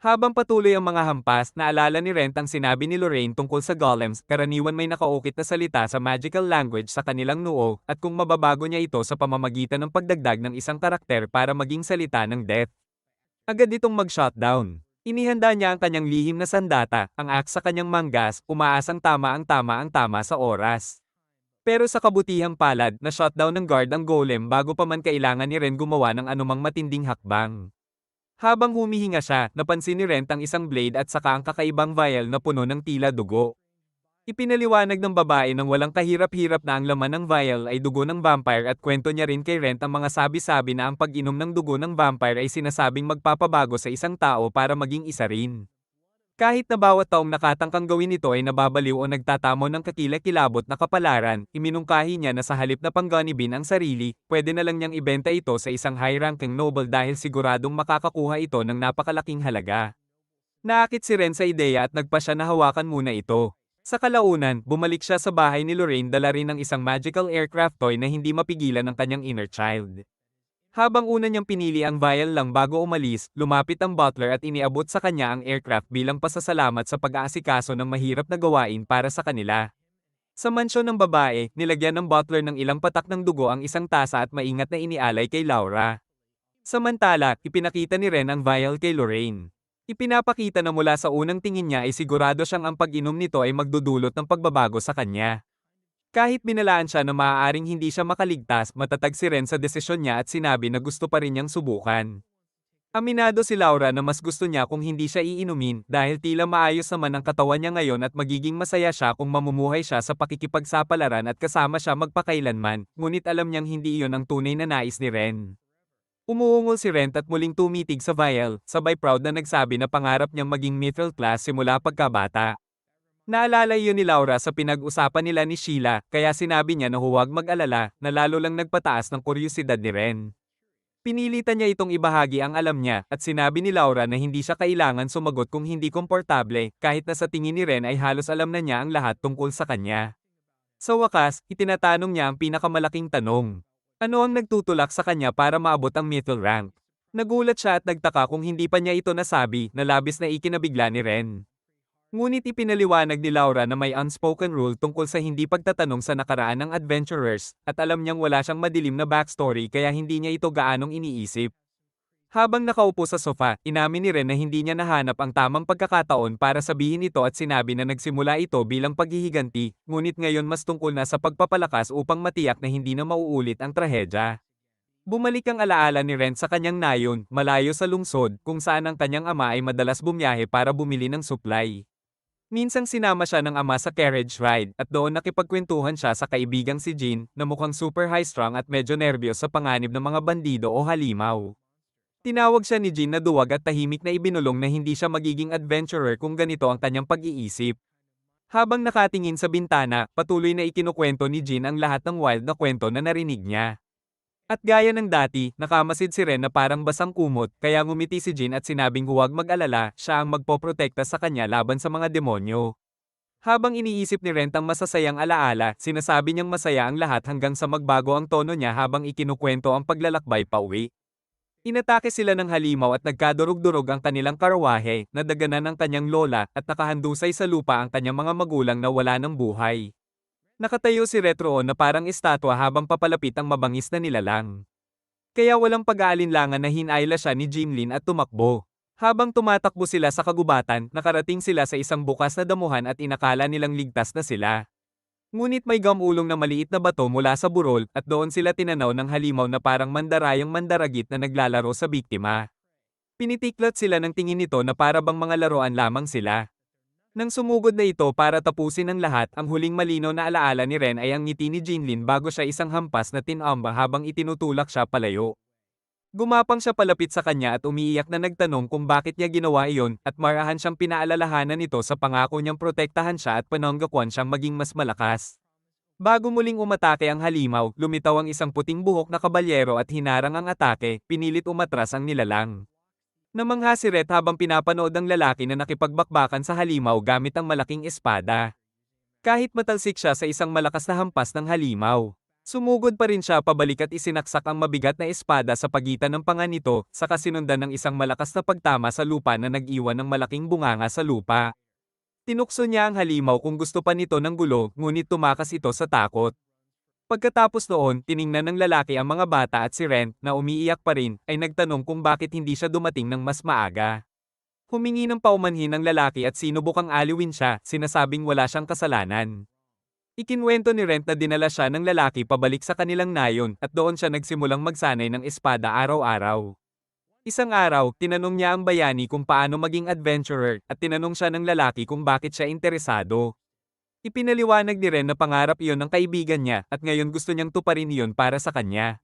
[SPEAKER 1] Habang patuloy ang mga hampas, naalala ni Ren ang sinabi ni Lorraine tungkol sa golems, karaniwan may nakaukit na salita sa magical language sa kanilang noo, at kung mababago niya ito sa pamamagitan ng pagdagdag ng isang karakter para maging salita ng death. Agad itong mag-shutdown. Inihanda niya ang kanyang lihim na sandata, ang axe sa kanyang manggas, umaasang tama ang tama sa oras. Pero sa kabutihang palad, na-shutdown ng guard ang golem bago pa man kailangan ni Ren gumawa ng anumang matinding hakbang. Habang humihinga siya, napansin ni Rent ang isang blade at saka ang kakaibang vial na puno ng tila dugo. Ipinaliwanag ng babae ng walang kahirap-hirap na ang laman ng vial ay dugo ng vampire at kwento niya rin kay Rent ang mga sabi-sabi na ang pag-inom ng dugo ng vampire ay sinasabing magpapabago sa isang tao para maging isa rin. Kahit na bawat taong nakatangkang gawin ito ay nababaliw o nagtatamo ng kakilakilabot na kapalaran, iminungkahi niya na sa halip na pangganibin ang sarili, pwede na lang niyang ibenta ito sa isang high-ranking noble dahil siguradong makakakuha ito ng napakalaking halaga. Naakit si Ren sa ideya at nagpa siya na hawakan muna ito. Sa kalaunan, bumalik siya sa bahay ni Lorraine dala rin ng isang magical aircraft toy na hindi mapigilan ng kanyang inner child. Habang una niyang pinili ang vial lang bago umalis, lumapit ang butler at iniabot sa kanya ang aircraft bilang pasasalamat sa pag-aasikaso ng mahirap na gawain para sa kanila. Sa mansyon ng babae, nilagyan ng butler ng ilang patak ng dugo ang isang tasa at maingat na inialay kay Laura. Samantala, ipinakita ni Ren ang vial kay Lorraine. Ipinapakita na mula sa unang tingin niya ay sigurado siyang ang pag-inom nito ay magdudulot ng pagbabago sa kanya. Kahit binalaan siya na maaaring hindi siya makaligtas, matatag si Ren sa desisyon niya at sinabi na gusto pa rin niyang subukan. Aminado si Laura na mas gusto niya kung hindi siya iinumin dahil tila maayos naman ang katawan niya ngayon at magiging masaya siya kung mamumuhay siya sa pakikipagsapalaran at kasama siya magpakailanman, ngunit alam niyang hindi iyon ang tunay na nais ni Ren. Umuungol si Rent at muling tumitig sa vial, sabay proud na nagsabi na pangarap niyang maging middle class simula pagkabata. Naalala iyon ni Laura sa pinag-usapan nila ni Sheila, kaya sinabi niya na huwag mag-alala, na lalo lang nagpataas ng kuryosidad ni Ren. Pinilitan niya itong ibahagi ang alam niya, at sinabi ni Laura na hindi siya kailangan sumagot kung hindi komportable, kahit na sa tingin ni Ren ay halos alam na niya ang lahat tungkol sa kanya. Sa wakas, itinatanong niya ang pinakamalaking tanong. Ano ang nagtutulak sa kanya para maabot ang middle rank? Nagulat siya at nagtaka kung hindi pa niya ito nasabi, na labis na ikinabigla ni Ren. Ngunit ipinaliwanag ni Laura na may unspoken rule tungkol sa hindi pagtatanong sa nakaraan ng adventurers, at alam niyang wala siyang madilim na backstory kaya hindi niya ito gaanong iniisip. Habang nakaupo sa sofa, inamin ni Ren na hindi niya nahanap ang tamang pagkakataon para sabihin ito at sinabi na nagsimula ito bilang paghihiganti, ngunit ngayon mas tungkol na sa pagpapalakas upang matiyak na hindi na mauulit ang trahedya. Bumalik ang alaala ni Ren sa kanyang nayon, malayo sa lungsod, kung saan ang kanyang ama ay madalas bumiyahe para bumili ng supply. Minsang sinama siya ng ama sa carriage ride, at doon nakipagkwentuhan siya sa kaibigang si Jean, na mukhang super high-strung at medyo nerbiyos sa panganib ng mga bandido o halimaw. Tinawag siya ni Jean na duwag at tahimik na ibinulong na hindi siya magiging adventurer kung ganito ang kanyang pag-iisip. Habang nakatingin sa bintana, patuloy na ikinukwento ni Jean ang lahat ng wild na kwento na narinig niya. At gaya ng dati, nakamasid si Ren na parang basang kumot, kaya ngumiti si Jean at sinabing huwag mag-alala, siya ang magpoprotekta sa kanya laban sa mga demonyo. Habang iniisip ni Ren ang masasayang alaala, sinasabi niyang masaya ang lahat hanggang sa magbago ang tono niya habang ikinukwento ang paglalakbay pauwi. Inatake sila ng halimaw at nagkadurog-durog ang kanilang karawahe, nadaganan ng kanyang lola, at nakahandusay sa lupa ang kanyang mga magulang na wala ng buhay. Nakatayo si Retroon na parang estatwa habang papalapit ang mabangis na nilalang. Kaya walang pag-aalinlangan na hinayla siya ni Jimlin at tumakbo. Habang tumatakbo sila sa kagubatan, nakarating sila sa isang bukas na damuhan at inakala nilang ligtas na sila. Ngunit may gamulong na maliit na bato mula sa burol, at doon sila tinanaw ng halimaw na parang mandarayang mandaragit na naglalaro sa biktima. Pinitiklat sila ng tingin nito na para bang mga laruan lamang sila. Nang sumugod na ito para tapusin ang lahat, ang huling malinaw na alaala ni Ren ay ang ngiti ni Jinlin bago siya isang hampas na tinamba habang itinutulak siya palayo. Gumapang siya palapit sa kanya at umiiyak na nagtanong kung bakit niya ginawa iyon, at marahan siyang pinaalalahanan nito sa pangako niyang protektahan siya at pananggakwan siyang maging mas malakas. Bago muling umatake ang halimaw, lumitaw ang isang puting buhok na kabalyero at hinarang ang atake, pinilit umatras ang nilalang. Namangha si Ret habang pinapanood ang lalaki na nakipagbakbakan sa halimaw gamit ang malaking espada. Kahit matalsik siya sa isang malakas na hampas ng halimaw, sumugod pa rin siya pabalik at isinaksak ang mabigat na espada sa pagitan ng panga nito, saka sinundan ng isang malakas na pagtama sa lupa na nag-iwan ng malaking bunganga sa lupa. Tinukso niya ang halimaw kung gusto pa nito ng gulo, ngunit tumakas ito sa takot. Pagkatapos noon, tiningnan ng lalaki ang mga bata at si Ren, na umiiyak pa rin, ay nagtanong kung bakit hindi siya dumating ng mas maaga. Humingi ng paumanhin ng lalaki at sinubukang aliwin siya, sinasabing wala siyang kasalanan. Ikinwento ni Rent na dinala siya ng lalaki pabalik sa kanilang nayon, at doon siya nagsimulang magsanay ng espada araw-araw. Isang araw, tinanong niya ang bayani kung paano maging adventurer, at tinanong siya ng lalaki kung bakit siya interesado. Ipinaliwanag ni Ren na pangarap iyon ng kaibigan niya, at ngayon gusto niyang tuparin iyon para sa kanya.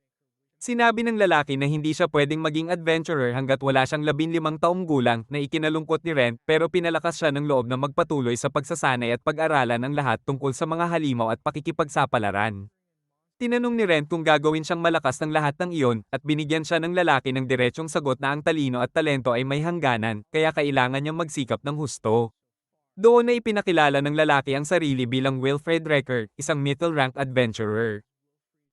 [SPEAKER 1] Sinabi ng lalaki na hindi siya pwedeng maging adventurer hanggat wala siyang 15 taong gulang, na ikinalungkot ni Ren, pero pinalakas siya ng loob na magpatuloy sa pagsasanay at pag-aralan ang lahat tungkol sa mga halimaw at pakikipagsapalaran. Tinanong ni Ren kung gagawin siyang malakas ng lahat ng iyon, at binigyan siya ng lalaki ng diretsyong sagot na ang talino at talento ay may hangganan, kaya kailangan niyang magsikap ng husto. Doon na ipinakilala ng lalaki ang sarili bilang Wilfred Recker, isang middle rank adventurer.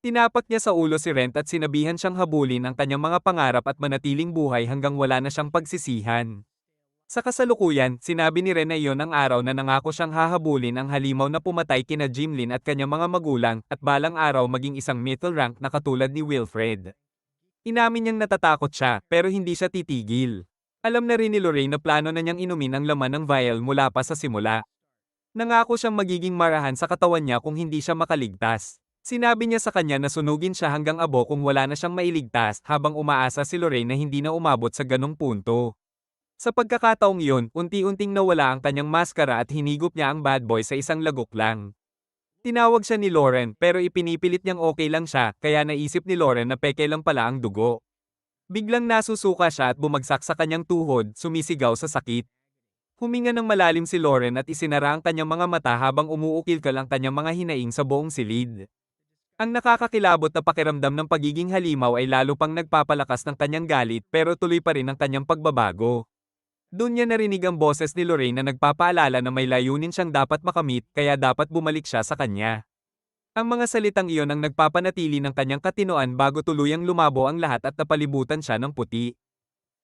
[SPEAKER 1] Tinapak niya sa ulo si Ren at sinabihan siyang habulin ang kanyang mga pangarap at manatiling buhay hanggang wala na siyang pagsisihan. Sa kasalukuyan, sinabi ni Ren na iyon ang araw na nangako siyang hahabulin ang halimaw na pumatay kina Jimlin at kanyang mga magulang, at balang araw maging isang middle rank na katulad ni Wilfred. Inamin niyang natatakot siya, pero hindi siya titigil. Alam na rin ni Lorraine na plano na niyang inumin ang laman ng vial mula pa sa simula. Nangako siyang magiging marahan sa katawan niya kung hindi siya makaligtas. Sinabi niya sa kanya na sunugin siya hanggang abo kung wala na siyang mailigtas, habang umaasa si Lorraine na hindi na umabot sa ganong punto. Sa pagkakataong iyon, unti-unting nawala ang kanyang maskara at hinigop niya ang bad boy sa isang lagok lang. Tinawag siya ni Lauren, pero ipinipilit niyang okay lang siya, kaya naisip ni Lauren na peke lang pala ang dugo. Biglang nasusuka siya at bumagsak sa kanyang tuhod, sumisigaw sa sakit. Huminga ng malalim si Lauren at isinara ang kanyang mga mata habang umuukilkal ang kanyang mga hinaing sa buong silid. Ang nakakakilabot na pakiramdam ng pagiging halimaw ay lalo pang nagpapalakas ng kanyang galit, pero tuloy pa rin ang kanyang pagbabago. Doon niya narinig ang boses ni Lorraine na nagpapaalala na may layunin siyang dapat makamit, kaya dapat bumalik siya sa kanya. Ang mga salitang iyon ang nagpapanatili ng kanyang katinoan bago tuluyang lumabo ang lahat at napalibutan siya ng puti.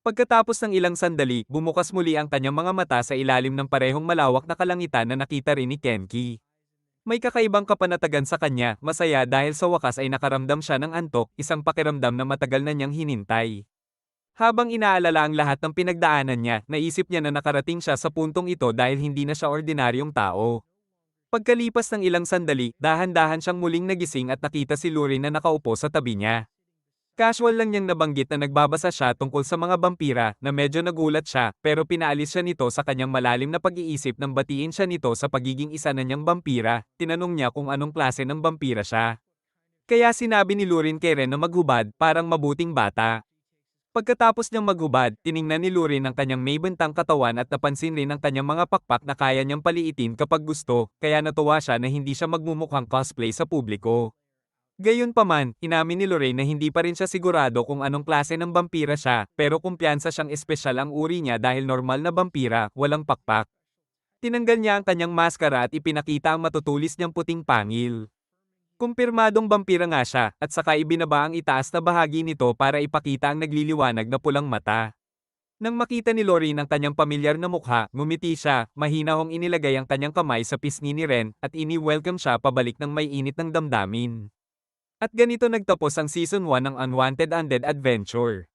[SPEAKER 1] Pagkatapos ng ilang sandali, bumukas muli ang kanyang mga mata sa ilalim ng parehong malawak na kalangitan na nakita rin ni Kenki. May kakaibang kapanatagan sa kanya, masaya dahil sa wakas ay nakaramdam siya ng antok, isang pakiramdam na matagal na niyang hinintay. Habang inaalala ang lahat ng pinagdaanan niya, naisip niya na nakarating siya sa puntong ito dahil hindi na siya ordinaryong tao. Pagkalipas ng ilang sandali, dahan-dahan siyang muling nagising at nakita si Lurin na nakaupo sa tabi niya. Casual lang niyang nabanggit na nagbabasa siya tungkol sa mga vampira, na medyo nagulat siya, pero pinaalis siya nito sa kanyang malalim na pag-iisip nang batiin siya nito sa pagiging isa na niyang vampira. Tinanong niya kung anong klase ng vampira siya. Kaya sinabi ni Lurin kay Ren na maghubad, parang mabuting bata. Pagkatapos niyang maghubad, tiningnan ni Lurin ang kanyang may bentang katawan at napansin rin ang kanyang mga pakpak na kaya niyang paliitin kapag gusto, kaya natuwa siya na hindi siya magmumukhang cosplay sa publiko. Gayunpaman, inamin ni Lorraine na hindi pa rin siya sigurado kung anong klase ng vampira siya, pero kumpiyansa siyang espesyal ang uri niya dahil normal na vampira, walang pakpak. Tinanggal niya ang kanyang maskara at ipinakita ang matutulis niyang puting pangil. Kumpirmadong vampira nga siya, at saka ibinaba ang itaas na bahagi nito para ipakita ang nagliliwanag na pulang mata. Nang makita ni Lorraine ang kanyang pamilyar na mukha, ngumiti siya, mahinahong inilagay ang kanyang kamay sa pisngi ni Ren, at ini-welcome siya pabalik ng may init ng damdamin. At ganito nagtapos ang Season 1 ng Unwanted Undead Adventure.